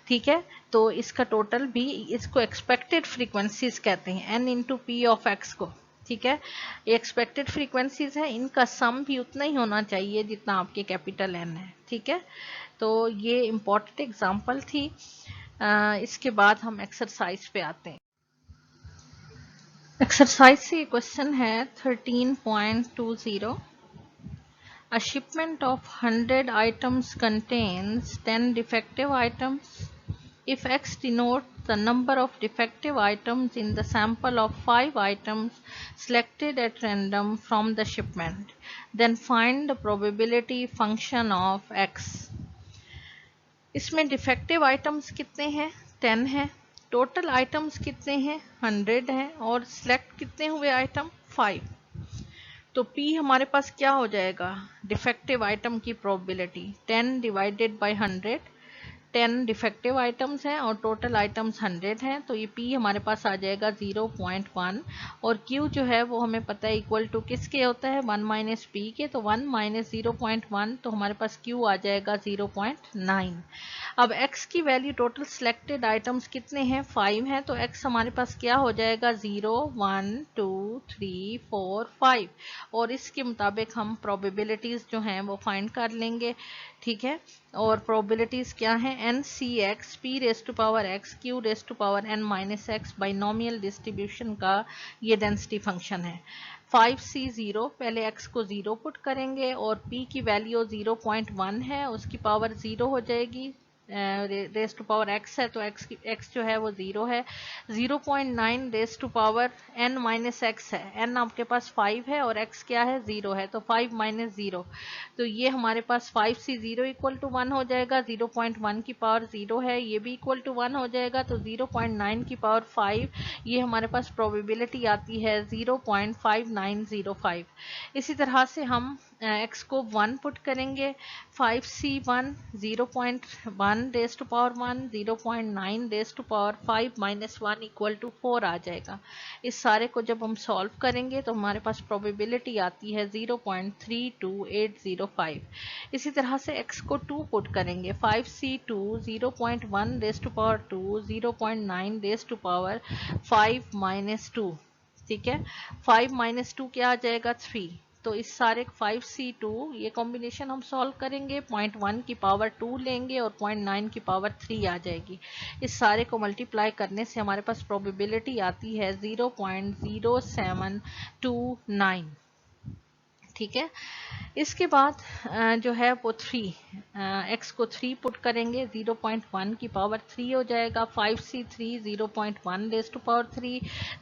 ठीक है। तो इसका टोटल भी, इसको एक्सपेक्टेड फ्रीक्वेंसीज कहते हैं n into p of x को, ठीक है। ये एक्सपेक्टेड फ्रीक्वेंसीज है, इनका सम भी उतना ही होना चाहिए जितना आपके कैपिटल N है, ठीक है। तो ये इम्पोर्टेंट एग्जांपल थी। इसके बाद हम एक्सरसाइज पे आते हैं। एक्सरसाइज से क्वेश्चन है 13.20। A shipment of 100 items contains 10 defective items. If X denotes the number of defective items in the sample of 5 items selected at random from the shipment, then find the probability function of X. इसमें defective items कितने हैं 10 हैं, total items कितने हैं 100 हैं और select कितने हुए आइटम 5। तो P हमारे पास क्या हो जाएगा डिफेक्टिव आइटम की probability 10 divided bye 100, 10 defective items हैं और टोटल आइटम्स 100 हैं, तो ये P हमारे पास आ जाएगा 0.1 और Q जो है वो हमें पता है इक्वल टू किसके होता है 1 माइनस P के, तो 1 माइनस 0.1 तो हमारे पास Q आ जाएगा 0.9। अब X की वैल्यू टोटल सिलेक्टेड आइटम्स कितने हैं 5 हैं, तो X हमारे पास क्या हो जाएगा 0 1 2 3 4 5 और इसके मुताबिक हम प्रोबेबिलिटीज जो हैं वो फाइंड कर लेंगे। ठीक है, और प्रोबेबिलिटीज क्या हैं n C x p raise to power x q raise to power n minus x binomial distribution का ये डेंसिटी फंक्शन है। 5C0 पहले x को 0 पुट करेंगे और p की वैल्यू 0.1 है, उसकी पावर 0 हो जाएगी, रेस टू पावर x है तो x जो है वो 0 है। 0.9 raise to power n minus x है, n आपके पास 5 है और x क्या है 0 है, तो 5 माइनस 0 तो ये हमारे पास 5C0 इक्वल टू 1 हो जाएगा। 0.1 की पावर 0 है, ये भी इक्वल टू 1 हो जाएगा, तो 0.9 की पावर 5 ये हमारे पास प्रोबेबिलिटी आती है 0.5905। इसी तरह से हम x को 1 पुट करेंगे, 5C1 0.1 raise to power 1 0.9 raise to power 5 minus 1 equal to 4 आ जाएगा। इस सारे को जब हम सॉल्व करेंगे तो हमारे पास प्रोबेबिलिटी आती है 0.32805। इसी तरह से x को 2 पुट करेंगे, 5C2 0.1 raise to power 2 0.9 raise to power 5 minus 2। ठीक है, 5 माइनस 2 क्या आ जाएगा 3, तो इस सारे 5C2 ये कॉम्बिनेशन हम सॉल्व करेंगे, 0.1 की पावर 2 लेंगे और 0.9 की पावर 3 आ जाएगी। इस सारे को मल्टीप्लाई करने से हमारे पास प्रोबेबिलिटी आती है 0.0729। ठीक है, इसके बाद जो है वो 3 x को 3 पुट करेंगे, 0.1 की पावर 3 हो जाएगा। 5C3 0.1 raise to power 3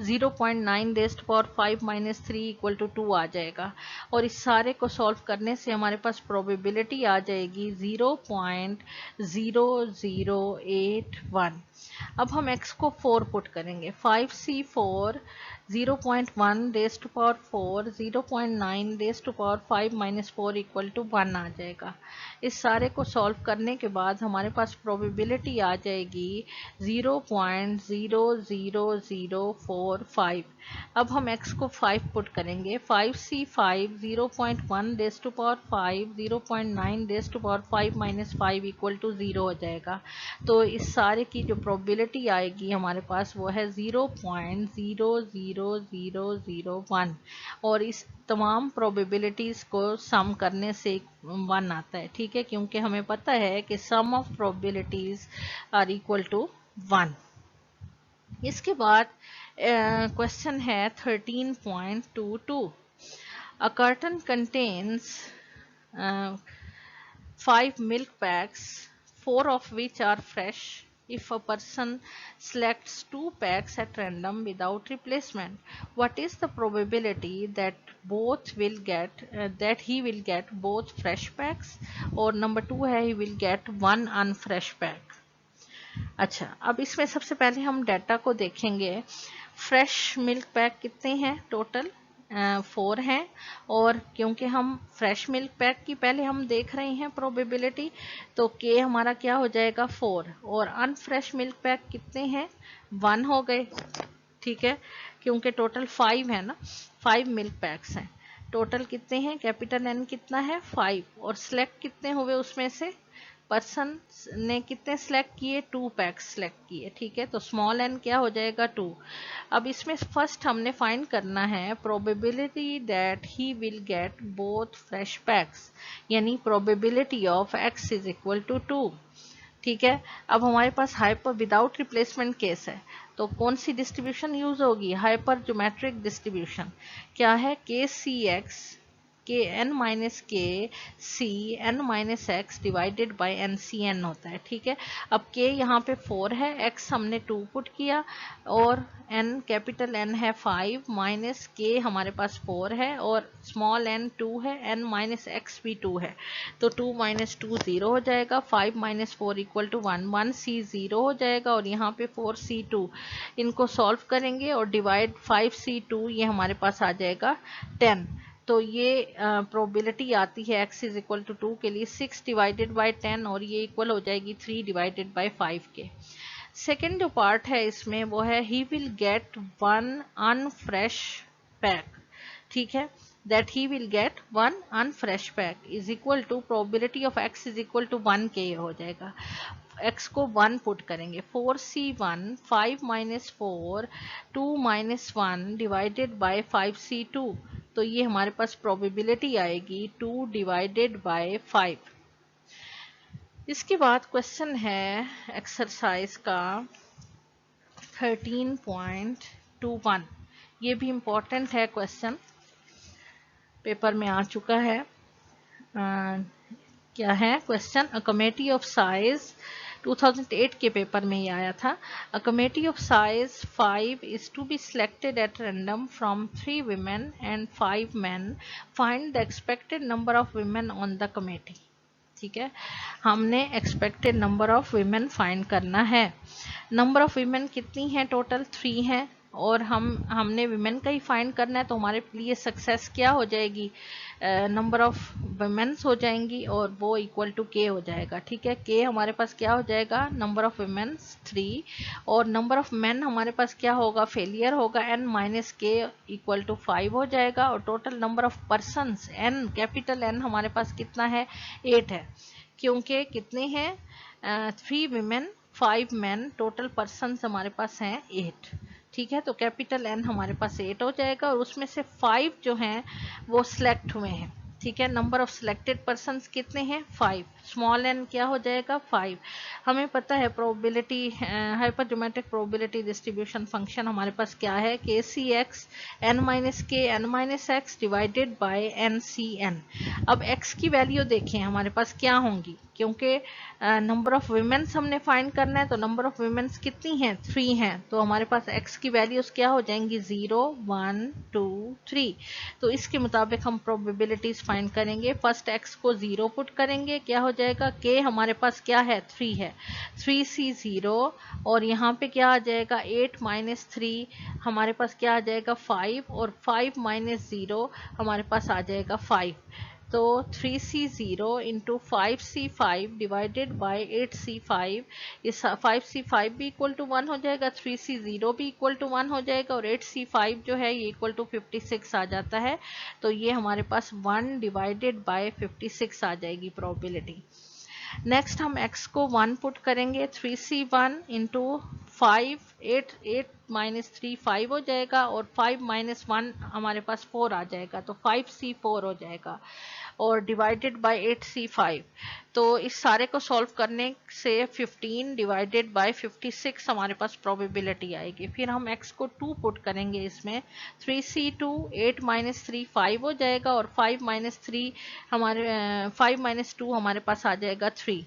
0.9 raise to power 5 minus 3 equal to 2 आ जाएगा और इस सारे को सॉल्व करने से हमारे पास प्रोबेबिलिटी आ जाएगी 0.0081। अब हम x को 4 पुट करेंगे, 5C4 0.1 raise to power 4 0.9 raise to power 5 minus 4 equal to 1 आ जाएगा। इस सारे को सॉल्व करने के बाद हमारे पास प्रोबेबिलिटी आ जाएगी 0.00045। अब हम x को 5 पुट करेंगे, 5C5 0.1 raise to power 5 0.9 raise to power 5 minus 5 equal to 0 हो जाएगा। तो इस सारे की जो प्रोबेबिलिटी आएगी हमारे पास वो है 0.00001 और इस तमाम प्रोबेबिलिटीज़ को सम करने से 1 आता है। ठीक है, क्योंकि हमें पता है कि sum of probabilities are equal to 1। इसके बाद क्वेश्चन है 13.22। A carton contains 5 milk packs, 4 of which are fresh. If a person selects 2 packs at random without replacement, what is the probability that he will get both fresh packs? और number 2 है he will get one unfresh pack. अच्छा, अब इसमें सबसे पहले हम data को देखेंगे। फ्रेश मिल्क पैक कितने हैं टोटल 4 हैं और क्योंकि हम फ्रेश मिल्क पैक की पहले हम देख रहे हैं प्रोबेबिलिटी, तो के हमारा क्या हो जाएगा 4 और अनफ्रेश मिल्क पैक कितने हैं 1 हो गए। ठीक है, क्योंकि टोटल 5 है ना, 5 मिल्क पैक्स हैं। टोटल कितने हैं, कैपिटल एन कितना है 5 और सिलेक्ट कितने हुए, उसमें से पर्सन ने कितने सिलेक्ट किए 2 पैक्स सिलेक्ट किए। ठीक है, तो स्मॉल एन क्या हो जाएगा 2। अब इसमें फर्स्ट हमने फाइंड करना है probability that he will get both fresh packs, यानी probability of x is equal to 2। ठीक है, अब हमारे पास हाइपर विदाउट रिप्लेसमेंट केस है, तो कौन सी डिस्ट्रीब्यूशन यूज होगी, हाइपर ज्योमेट्रिक डिस्ट्रीब्यूशन। क्या है, के सी एक्स के एन माइनस के C N minus x divided by N C N होता है। ठीक है, अब के यहाँ पे 4 है, एक्स हमने 2 पुट किया और एन कैपिटल एन है 5 माइनस के हमारे पास 4 है और स्मॉल एन 2 है, एन माइनस एक्स भी 2 है, तो 2 माइनस 2 0 हो जाएगा। 5 माइनस 4 इक्वल टू 1, 1C0 हो जाएगा और यहाँ पे 4C2। इनको सॉल्व करेंगे और डिवाइड 5C2 ये हमारे पास आ जाएगा 10, तो ये प्रोबेबिलिटी आती है x इज इक्वल टू 2 के लिए 6 डिवाइडेड बाय 10 और ये इक्वल हो जाएगी 3 डिवाइडेड बाय 5 के। सेकेंड जो पार्ट है इसमें वो है he will get one unfresh pack, ठीक है, that he will get one unfresh pack is equal to probability of x is equal to 1 के हो जाएगा। x को 1 पुट करेंगे 4c1 5 minus 4 2 minus 1 divided bye 5c2, तो ये हमारे पास प्रोबेबिलिटी आएगी 2 डिवाइडेड बाय 5। इसके बाद क्वेश्चन है एक्सरसाइज का 13.21, ये भी इम्पोर्टेंट है क्वेश्चन, पेपर में आ चुका है। क्या है question? A committee of size 2008 के पेपर में ही आया था। A committee of size 5 is to be selected at random from 3 women and 5 men, find the expected number of women on the committee. ठीक है, हमने expected number of women find करना है। नंबर ऑफ वीमेन कितनी है? Total 3 है और हमने वीमेन का ही फाइंड करना है, तो हमारे लिए सक्सेस क्या हो जाएगी? नंबर ऑफ वीमेन्स हो जाएंगी और वो इक्वल टू के हो जाएगा। ठीक है, के हमारे पास क्या हो जाएगा? नंबर ऑफ वीमेन्स 3 और नंबर ऑफ मेन हमारे पास क्या होगा? फेलियर होगा, n माइनस के इक्वल टू 5 हो जाएगा और total number of persons n capital N हमारे पास कितना है? 8 है, क्योंकि कितने हैं? 3 वीमेन 5 मैन, टोटल पर्सन्स हमारे पास हैं 8। ठीक है, तो कैपिटल N हमारे पास 8 हो जाएगा और उसमें से 5 जो हैं वो सिलेक्ट हुए हैं। ठीक है, नंबर ऑफ सिलेक्टेड पर्सन्स कितने हैं? 5। स्मॉल n क्या हो जाएगा? 5। हमें पता है probability hypergeometric probability distribution function हमारे पास क्या है? के C x n minus k N minus x divided by n C n. अब x की वैल्यू देखें हमारे पास क्या होंगी, क्योंकि नंबर ऑफ वुमेन्स हमने फाइंड करना है, तो नंबर ऑफ वुमेन्स कितनी हैं? 3 हैं, तो हमारे पास x की वैल्यूज क्या हो जाएंगी? 0 1 2 3। तो इसके मुताबिक हम प्रोबेबिलिटीज फाइंड करेंगे। फर्स्ट x को 0 पुट करेंगे, क्या हो जाएगा? k हमारे पास क्या है? 3 है, 3c0 और यहाँ पे क्या आ जाएगा? 8 माइनस 3 हमारे पास क्या आ जाएगा? 5 और 5 माइनस 0 हमारे पास आ जाएगा 5। तो 3c0 into 5c5 divided by 8c5, इस 5c5 भी इक्वल टू 1 हो जाएगा, 3c0 भी इक्वल टू 1 हो जाएगा और 8c5 जो है ये इक्वल टू 56 आ जाता है। तो ये हमारे पास 1 डिवाइडेड बाय 56 आ जाएगी प्रोबेबिलिटी। नेक्स्ट हम x को 1 पुट करेंगे, 3c1 इंटू 5 8 माइनस 3 5 हो जाएगा और 5 माइनस 1 हमारे पास 4 आ जाएगा, तो 5c4 हो जाएगा और डिवाइडेड बाय 8c5। तो इस सारे को सॉल्व करने से 15 डिवाइडेड बाय 56 हमारे पास प्रोबेबिलिटी आएगी। फिर हम x को 2 पुट करेंगे इसमें, 3c2 8 माइनस 3 5 हो जाएगा और 5 माइनस 3 हमारे 5 माइनस 2 हमारे पास आ जाएगा 3।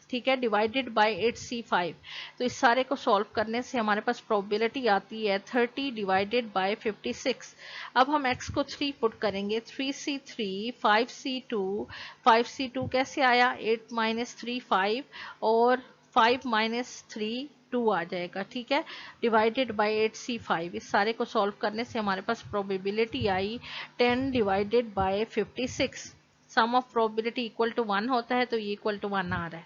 ठीक है, डिवाइडेड बाय 8c5। तो इस सारे को सॉल्व करने से हमारे पास प्रोबेबिलिटी आती है 30 डिवाइडेड बाय 56। अब हम x को 3 पुट करेंगे, 3c3 5c2 कैसे आया? 8 माइनस 3 5 और 5 माइनस 3 2 आ जाएगा। ठीक है, डिवाइडेड बाय 8c5। इस सारे को सॉल्व करने से हमारे पास प्रोबेबिलिटी आई 10 divided by 56। Sum of probability equal to 1 होता है, तो ये इक्वल टू 1 आ रहा है।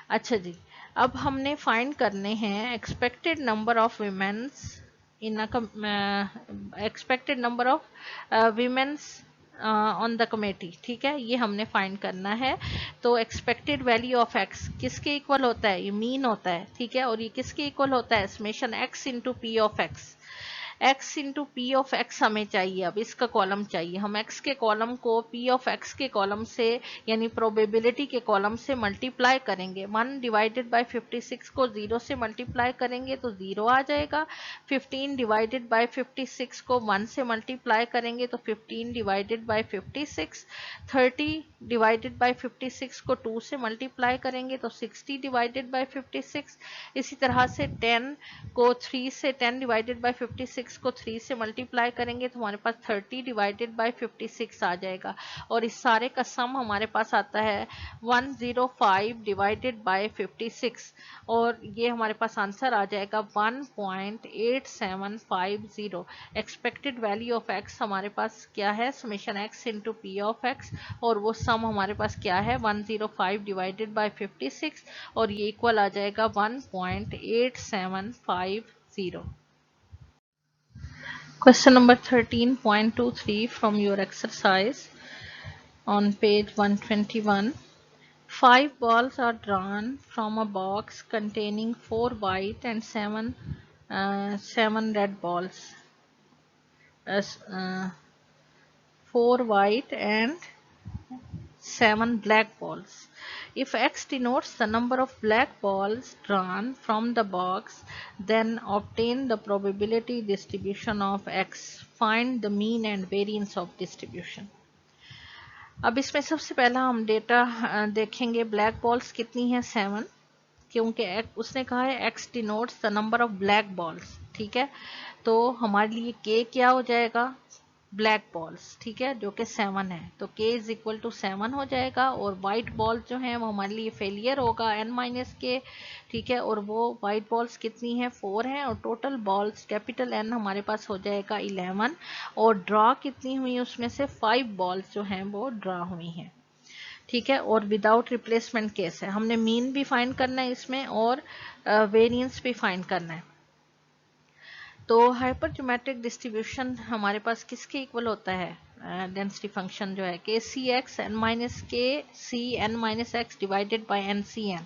अच्छा जी, अब हमने फाइंड करने हैं expected number of womens in expected number of womens on the committee. ठीक है, ये हमने फाइंड करना है। तो एक्सपेक्टेड वैल्यू ऑफ x किसके इक्वल होता है? ये मीन होता है। ठीक है, और ये किसके इक्वल होता है? Summation x into p of x। x into p of x हमें चाहिए, अब इसका कॉलम चाहिए। हम x के कॉलम को p ऑफ x के कॉलम से यानी प्रोबेबिलिटी के कॉलम से मल्टीप्लाई करेंगे। 1 डिवाइडेड बाय 56 को 0 से मल्टीप्लाई करेंगे तो 0 आ जाएगा। 15 डिवाइडेड बाय 56 को 1 से मल्टीप्लाई करेंगे तो 15 डिवाइडेड बाय 56। 30 डिवाइडेड बाय 56 को 2 से मल्टीप्लाई करेंगे तो 60 डिवाइडेड बाय 56। इसी तरह से 10 को 3 से 10 डिवाइडेड बाय 56 x को 3 से मल्टीप्लाई करेंगे तो हमारे पास 30 डिवाइडेड बाय 56 आ जाएगा, और इस सारे का सम हमारे पास आता है 105 डिवाइडेड बाय 56, और ये हमारे पास आंसर आ जाएगा 1.8750। एक्सपेक्टेड वैल्यू ऑफ x हमारे पास क्या है, summation x into p of x, और वो सम हमारे पास क्या है 105 डिवाइडेड बाय 56, और ये इक्वल आ जाएगा 1.8750। Question number 13.23 from your exercise on page 121. 5 balls are drawn from a box containing 4 white and 7 red balls. 4 white and 7 black balls. If x denotes the number of black balls drawn from the box, then obtain the probability distribution of x. Find the mean and variance of distribution. अब इसमें सबसे पहला हम data देखेंगे, black balls कितनी है 7, क्योंकि उसने कहा है x denotes the number of black balls, ठीक है, तो हमारे लिए k क्या हो जाएगा, ब्लैक बॉल्स, ठीक है, जो कि 7 है, तो k इज इक्वल टू 7 हो जाएगा, और वाइट बॉल जो है वो हमारे लिए फेलियर होगा n-k, ठीक है, और वो वाइट बॉल्स कितनी है 4 हैं, और टोटल बॉल्स कैपिटल N हमारे पास हो जाएगा 11, और ड्रॉ कितनी हुई उसमें से 5 बॉल्स जो हैं वो ड्रॉ हुई हैं, ठीक है, और विदाउट रिप्लेसमेंट केस है। हमने मीन भी फाइंड करना है इसमें, और वेरिएंस भी फाइंड करना है। तो हाइपरज्योमेट्रिक डिस्ट्रीब्यूशन हमारे पास किसके इक्वल होता है, डेंसिटी फंक्शन जो है के सी एक्स एन माइनस के C N minus x divided by N C n.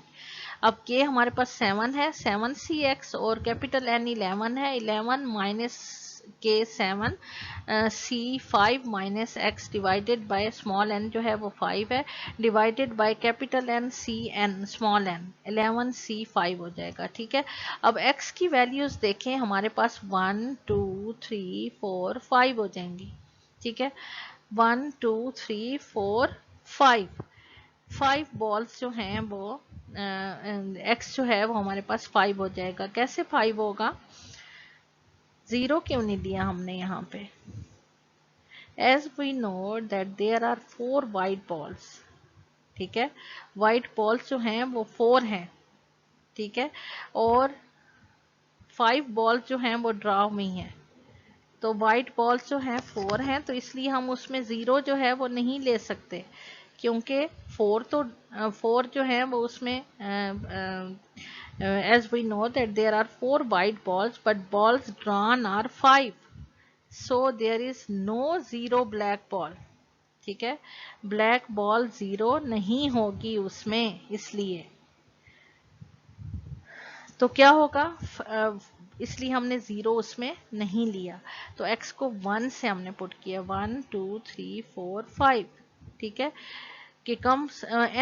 अब के हमारे पास 7 है, 7 सी एक्स, और कैपिटल एन 11 है, 11 minus k 7 C 5 minus x divided by small n जो है वो 5 है, divided by capital n C n small n 11 C 5 हो जाएगा, ठीक है। अब x की वैल्यूज देखें, हमारे पास 1 2 3 4 5 हो जाएंगी, ठीक है, 1 2 3 4 5 बॉल्स जो हैं वो x जो है वो हमारे पास 5 हो जाएगा। कैसे 5 होगा, 0 क्यों नहीं दिया हमने यहाँ पे, as we know that there are 4 white balls, ठीक है, white balls जो हैं वो 4 हैं, ठीक है, और 5 balls जो हैं वो ड्रॉ हुई हैं, तो white balls जो हैं 4 हैं, तो इसलिए हम उसमें 0 जो है वो नहीं ले सकते, क्योंकि 4 जो है वो उसमें as we know that there are 4 white balls but balls drawn are 5, so there is no 0 black ball, ठीक है, ब्लैक बॉल 0 नहीं होगी उसमें, इसलिए तो क्या होगा, इसलिए हमने 0 उसमें नहीं लिया, तो x को 1 से हमने पुट किया, 1 2 3 4 5, ठीक है, कि कम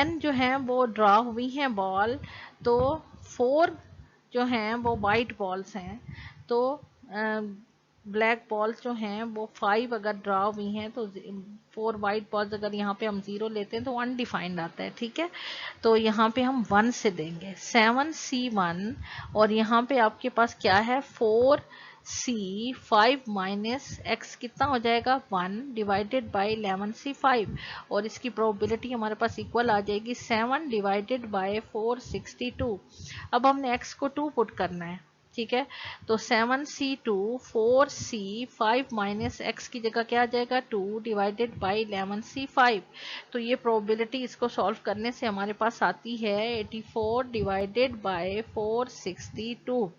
n जो है वो ड्रॉ हुई हैं बॉल, तो 4 जो हैं वो वाइट बॉल्स हैं, तो ब्लैक बॉल्स जो हैं वो 5 अगर ड्रॉ हुई हैं, तो 4 वाइट बॉल्स अगर यहाँ पे हम 0 लेते हैं तो अनडिफाइंड आता है, ठीक है, तो यहाँ पे हम 1 से देंगे 7C1, और यहाँ पे आपके पास क्या है 4C5 माइनस x कितना हो जाएगा 1 डिवाइडेड बाई 11C5, और इसकी प्रोबेबिलिटी हमारे पास इक्वल आ जाएगी 7 डिवाइडेड बाई 462। अब हमने x को 2 पुट करना है, ठीक है, तो 7C2 4C5 माइनस x की जगह क्या आ जाएगा 2 डिवाइडेड बाई 11C5, तो ये प्रोबेबिलिटी इसको सॉल्व करने से हमारे पास आती है 84 डिवाइडेड बाई 462।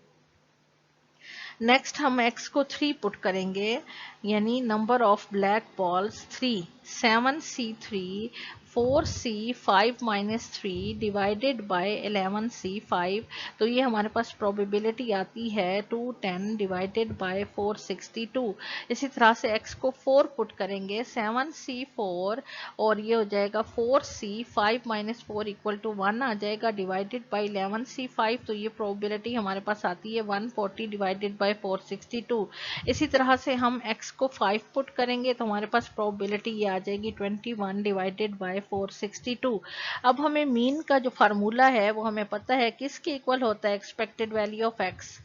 नेक्स्ट हम x को 3 पुट करेंगे, यानी number of black balls 3, 7C3 4C5 minus 3 divided by 11C5, तो ये हमारे पास प्रोबेबिलिटी आती है 210 डिवाइडेड बाय 462। इसी तरह से x को 4 पुट करेंगे, 7C4, और ये हो जाएगा 4C5 माइनस 4 इक्वल टू 1 आ जाएगा, डिवाइडेड बाई 11C5, तो ये प्रोबेबिलिटी हमारे पास आती है 140 डिवाइडेड बाई 462। इसी तरह से हम x को 5 पुट करेंगे, तो हमारे पास प्रोबेबिलिटी ये आ जाएगी 21 डिवाइडेड बाई 462। अब हमें मीन का जो फार्मूला है वो हमें पता है किसके इक्वल होता है, expected value of x,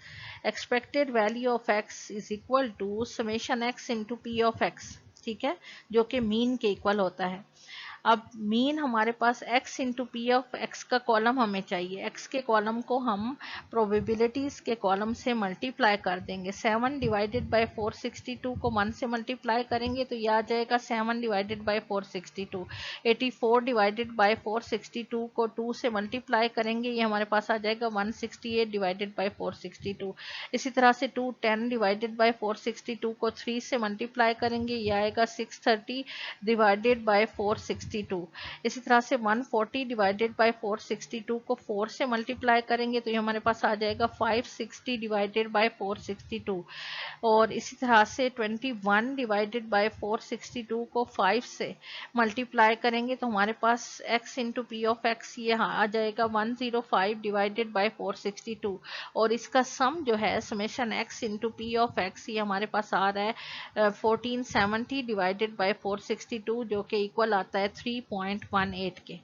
expected value of x is equal to summation x into p of x, ठीक है, जो कि मीन के इक्वल होता है। अब मीन हमारे पास x into p of x का कॉलम हमें चाहिए। x के कॉलम को हम प्रोबेबिलिटीज के कॉलम से मल्टीप्लाई कर देंगे। 7 डिवाइडेड बाय 462 को 1 से मल्टीप्लाई करेंगे तो यह आ जाएगा 7 डिवाइडेड बाय 462। 84 डिवाइडेड बाय 462 को 2 से मल्टीप्लाई करेंगे, ये हमारे पास आ जाएगा 168 डिवाइडेड बाय 462। इसी तरह से 210 डिवाइडेड बाय 462 को 3 से मल्टीप्लाई करेंगे, यह आएगा 630 डिवाइडेड बाय 462। इसी तरह से 140 डिवाइडेड बाय 462 को 4 से मल्टीप्लाई करेंगे तो ये हमारे पास आ जाएगा 560 डिवाइडेड बाय 462। और इसी तरह से 21 डिवाइडेड बाय 462 को 5 से मल्टीप्लाई करेंगे तो हमारे पास x into p of x ये आ जाएगा 105 डिवाइडेड बाय 462। और इसका सम जो है summation x into p of x ये हमारे पास आ रहा है 1470 डिवाइडेड बाय 462, जो कि इक्वल आता है 3.18 के।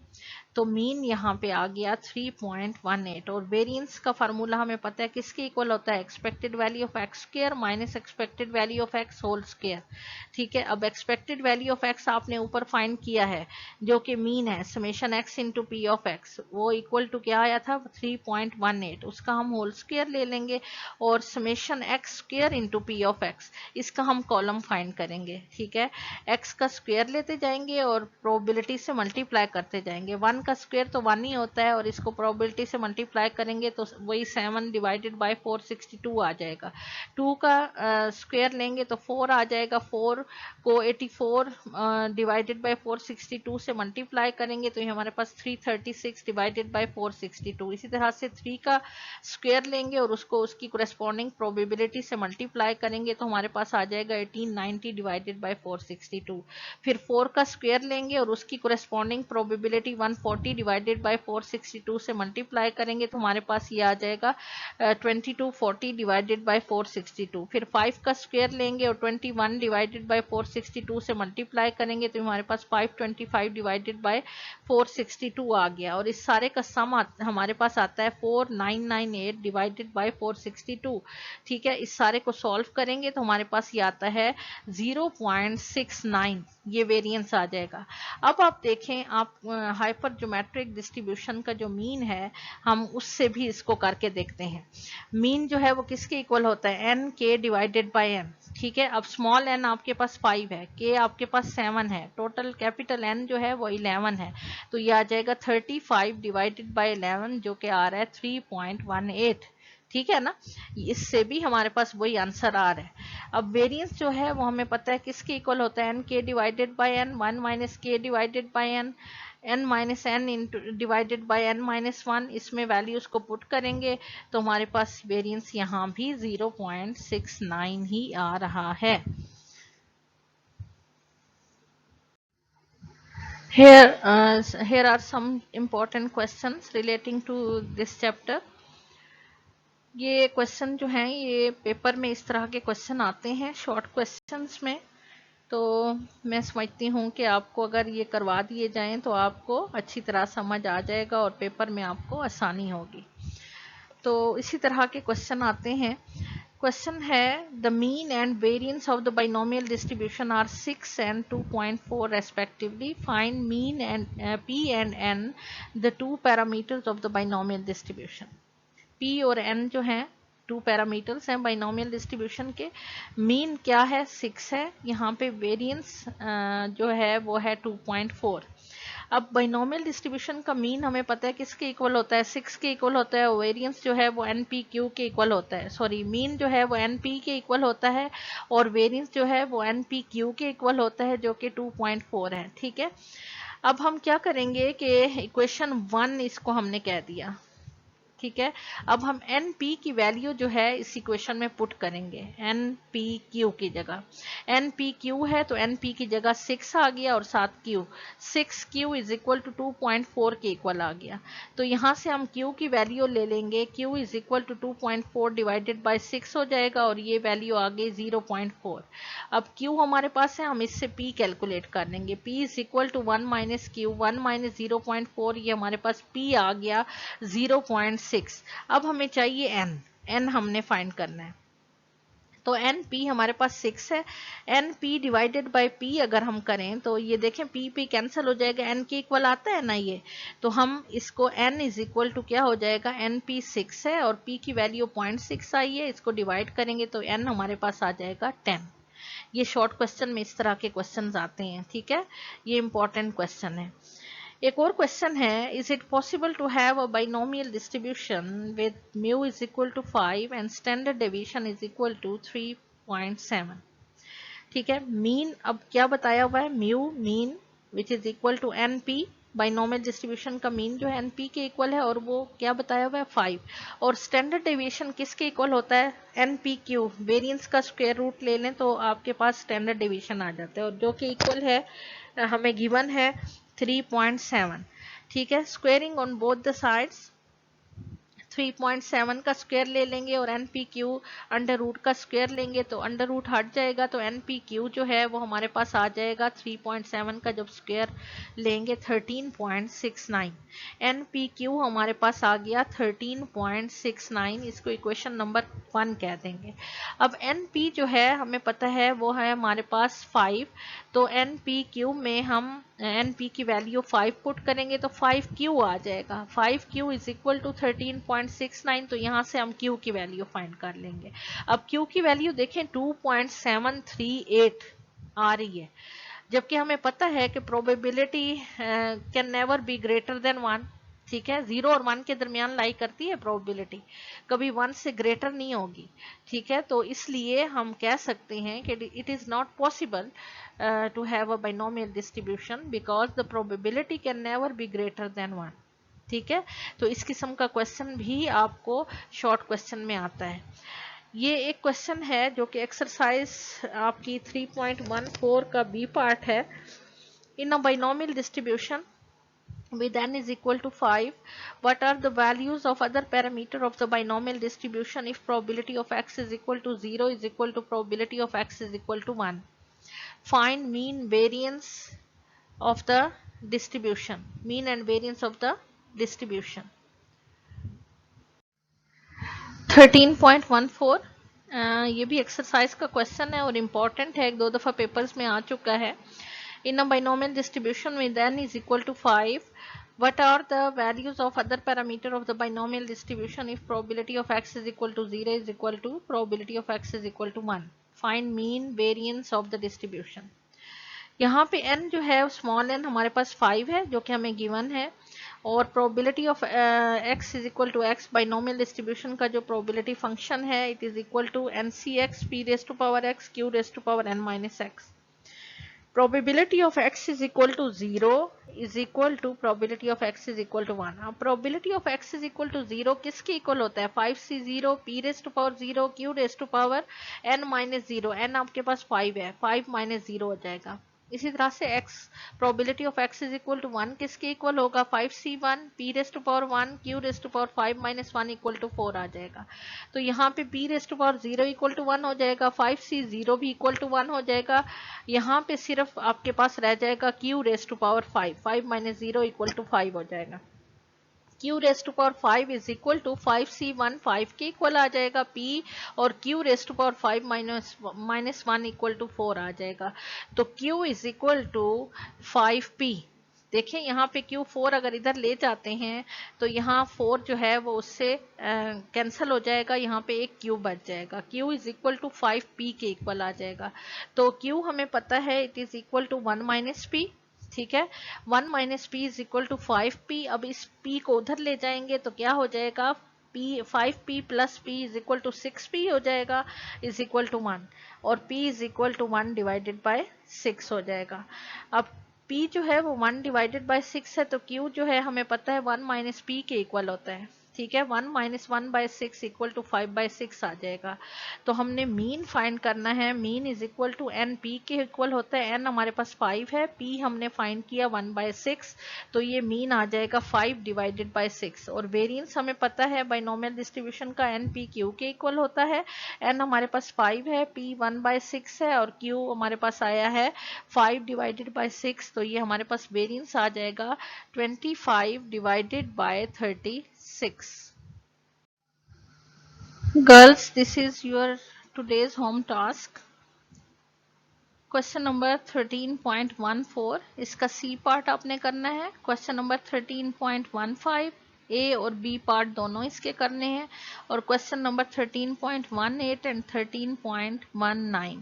तो मीन यहाँ पे आ गया 3.18। और वेरिएंस का फार्मूला हमें पता है किसके इक्वल होता है, expected value of x square minus expected value of x whole square, ठीक है। अब एक्सपेक्टेड वैल्यू ऑफ एक्स आपने ऊपर फाइंड किया है जो कि मीन है summation x into p of x, वो इक्वल टू क्या आया था 3.18, उसका हम होल स्क्वायर ले लेंगे और summation x square into p of x इसका हम कॉलम फाइंड करेंगे, ठीक है। एक्स का स्क्वायर लेते जाएंगे और प्रोबेबिलिटी से मल्टीप्लाई करते जाएंगे। 1 का स्क्वायर तो 1 ही होता है और इसको प्रोबेबिलिटी से मल्टीप्लाई करेंगे तो वही 7 डिवाइडेड बाय 462 आ जाएगा। 2 का स्क्वायर लेंगे तो 4 आ जाएगा। 4 को 84 डिवाइडेड बाय 462 से मल्टीप्लाई करेंगे तो ये हमारे पास 336 डिवाइडेड बाय 462। इसी तरह से 3 का स्क्वायर लेंगे और उसको उसकी कोरेस्पॉन्डिंग प्रोबेबिलिटी से मल्टीप्लाई करेंगे तो हमारे पास आ जाएगा 1890 डिवाइडेड बाय 462। फिर 4 का स्क्वायर लेंगे और उसकी कोरेस्पॉन्डिंग प्रोबेबिलिटी 140 डिवाइडेड बाय 462 से मल्टीप्लाई करेंगे तो हमारे पास ये आ जाएगा 2240 डिवाइडेड बाय 462। फिर 5 का स्क्वायर लेंगे और 21 डिवाइडेड बाय 462 से मल्टीप्लाई करेंगे तो हमारे पास 525 डिवाइडेड बाय 462 आ गया। और इस सारे का सम हमारे पास आता है 4998 डिवाइडेड बाय 462, ठीक है। इस सारे को सॉल्व करेंगे तो हमारे पास ये आता है 0.69, ये वेरिएंस आ जाएगा। अब आप देखें, आप हाइपर ज्योमेट्रिक डिस्ट्रीब्यूशन का जो मीन है हम उससे भी इसको करके देखते हैं। मीन जो है वो किसके इक्वल होता है, n k divided by N, ठीक है। अब स्मॉल एन आपके पास 5 है, के आपके पास 7 है, टोटल कैपिटल एन जो है वो 11 है, तो ये आ जाएगा 35 डिवाइडेड बाय 11 जो कि आ रहा है 3.18, ठीक है ना। इससे भी हमारे पास वही आंसर आ रहा है। अब वेरिएंस जो है वो हमें पता है किसके इक्वल होता है, n k divided by n, 1 minus के divided by n, n minus N divided by n minus 1, इसमें वैल्यूज को पुट करेंगे तो हमारे पास वेरिएंस यहाँ भी 0.69 ही आ रहा है। Here are some important questions relating to this chapter. ये क्वेश्चन जो हैं ये पेपर में इस तरह के क्वेश्चन आते हैं शॉर्ट क्वेश्चंस में, तो मैं समझती हूँ कि आपको अगर ये करवा दिए जाएं तो आपको अच्छी तरह समझ आ जाएगा और पेपर में आपको आसानी होगी। तो इसी तरह के क्वेश्चन आते हैं। क्वेश्चन है the mean and variance of the binomial distribution are 6 and 2.4 respectively. Find mean and p and n, the two parameters of the binomial distribution. p और n जो हैं 2 पैरामीटर्स हैं बाइनोमियल डिस्ट्रीब्यूशन के। Mean क्या है, 6 है, यहाँ पे वेरिएंस जो है वो है 2.4। अब बाइनोमियल डिस्ट्रीब्यूशन का मीन हमें पता है किसके इक्वल होता है, 6 के इक्वल होता है। वेरिएंस जो है वो NPQ के इक्वल होता है, सॉरी मीन जो है वो NP के इक्वल होता है और वेरिएंस जो है वो NPQ के इक्वल होता है जो कि 2.4 है, ठीक है। अब हम क्या करेंगे कि इक्वेशन 1 इसको हमने कह दिया, ठीक है। अब हम NP की वैल्यू जो है इस इक्वेशन में पुट करेंगे, NPQ की जगह। NPQ है तो NP की जगह 6 आ गया और साथ Q, 6Q is equal to 2.4 के इक्वल आ गया। तो यहाँ से हम Q की वैल्यू ले लेंगे, Q is equal to 2.4 divided by 6 हो जाएगा और ये वैल्यू आ गई 0.4। अब Q हमारे पास है, हम इससे P कैलकुलेट कर लेंगे। P is equal to 1 minus Q, 1 minus 0.4, ये हमारे पास P आ गया 0.6। अब हमें चाहिए n, n हमने फाइंड करना है। तो एन पी हमारे पास 6 है, n p divided by p अगर हम करें तो ये देखें पी पी कैंसिल हो जाएगा, एन के इक्वल आता है ना ये, तो हम इसको एन इज इक्वल टू क्या हो जाएगा, एन पी 6 है और पी की वैल्यू 0.6 आई है, इसको डिवाइड करेंगे तो एन हमारे पास आ जाएगा 10। ये शॉर्ट क्वेश्चन में इस तरह के क्वेश्चन आते हैं, ठीक है, ये इंपॉर्टेंट क्वेश्चन है। एक और क्वेश्चन है, is it possible to have a binomial distribution with mu is equal to 5 and standard deviation is equal to 3.7। ठीक है, मीन अब क्या बताया हुआ है, mu mean which is equal to N p, binomial distribution का mean जो है एन पी के इक्वल है और वो क्या बताया हुआ है 5, और स्टैंडर्ड डेविएशन किसके इक्वल होता है, एन पी क्यू, वेरियंस का स्क्वायर रूट ले लें तो आपके पास स्टैंडर्ड डेविएशन आ जाता है, और जो कि इक्वल है हमें गिवन है 3.7। ठीक है, squaring on both the sides 3.7 का स्क्वायर ले लेंगे और n p q under root का स्क्वायर लेंगे तो अंडर रूट हट जाएगा, तो एन पी क्यू जो है वो हमारे पास आ जाएगा 3.7 का जब स्क्वायर लेंगे 13.69, एन पी क्यू हमारे पास आ गया 13.69, इसको इक्वेशन नंबर 1 कह देंगे। अब एन पी जो है हमें पता है वो है हमारे पास 5, तो एन पी क्यू में हम एन पी की वैल्यू 5 पुट करेंगे तो 5 क्यू आ जाएगा, 5 क्यू इज इक्वल टू 13.69, तो यहाँ से हम क्यू की वैल्यू फाइंड कर लेंगे। अब क्यू की वैल्यू देखें 2.738 आ रही है, जबकि हमें पता है कि probability can never be greater than 1। ठीक है, 0 और 1 के दरमियान लाई करती है प्रोबेबिलिटी, कभी 1 से ग्रेटर नहीं होगी। ठीक है, तो इसलिए हम कह सकते हैं कि it is not possible to have a binomial distribution because the probability can never be greater than 1। ठीक है, तो इस किस्म का क्वेश्चन भी आपको शॉर्ट क्वेश्चन में आता है। ये एक क्वेश्चन है जो कि एक्सरसाइज आपकी 3.14 का बी पार्ट है। In a binomial distribution with n is equal to 5, what are the values of other parameter of the binomial distribution if probability of x is equal to 0 is equal to probability of x is equal to 1? Find mean variance of the distribution, mean and variance of the distribution। 13.14 ये भी exercise का question है और important है, एक दो दफा papers में आ चुका है। In a binomial distribution with n is equal to 5, what are the values of other parameter of the binomial distribution if probability of x is equal to 0 is equal to probability of x is equal to 1? Find mean variance of the distribution। यहाँ पे n जो है small n हमारे पास 5 है जो कि हमें given है, और probability of x is equal to x, binomial distribution का जो प्रोबेबिलिटी फंक्शन है it is equal to n C x p raise to power x q raise to power n minus x। Probability of x is equal to 0 is equal to probability of x is equal to 1। अब probability of x is equal to 0 किसके equal होता है, 5c0 p raise to power 0 q raise to power n minus 0, n आपके पास 5 है, 5 minus 0 हो जाएगा। इसी तरह से x, probability of x is equal to 1 किसके इक्वल होगा, 5c1 p raise to power 1 q raise to power 5 minus 1 equal to 4 आ जाएगा। तो यहाँ पे p raise to power 0 equal to 1 हो जाएगा, 5c0 भी इक्वल टू 1 हो जाएगा, यहाँ पे सिर्फ आपके पास रह जाएगा q raise to power 5, 5 minus 0 equal to 5 हो जाएगा। q raise to power 5 is equal to 5c1, 5 के इक्वल आ जाएगा p, और q raise to power 5 minus 1 equal to 4 आ जाएगा। तो q is equal to 5p। देखिए यहाँ पे q4 अगर इधर ले जाते हैं तो यहाँ 4 जो है वो उससे कैंसिल हो जाएगा, यहाँ पे एक q बच जाएगा, q is equal to 5p के इक्वल आ जाएगा। तो q हमें पता है it is equal to 1 minus p। ठीक है, 1 minus p is equal to 5p। अब इस p को उधर ले जाएंगे तो क्या हो जाएगा, p 5p plus p is equal to 6p हो जाएगा, इज इक्वल टू 1, और p is equal to 1 divided by 6 हो जाएगा। अब p जो है वो 1 डिवाइडेड बाय 6 है, तो q जो है हमें पता है 1 माइनस p के इक्वल होता है। ठीक है, 1 minus 1 by 6 equal to 5 by 6 आ जाएगा। तो हमने मीन फाइंड करना है, mean is equal to N, p के इक्वल होता है, एन हमारे पास 5 है, पी हमने फाइंड किया 1 बाय 6, तो ये मीन आ जाएगा 5 डिवाइडेड बाय 6। और वेरिएंस हमें पता है बाइनोमियल डिस्ट्रीब्यूशन का एन पी क्यू के इक्वल होता है, एन हमारे पास 5 है, पी 1 बाय 6 है, और क्यू हमारे पास आया है 5 डिवाइडेड बाय 6, तो ये हमारे पास वेरिएंस आ जाएगा 25 divided by 36। Girls, this is your today's home task. Question number 13.14 इसका सी पार्ट आपने करना है। क्वेश्चन नंबर 13.15 ए और बी पार्ट दोनों इसके करने हैं, और क्वेश्चन नंबर 13.18 एंड 13.19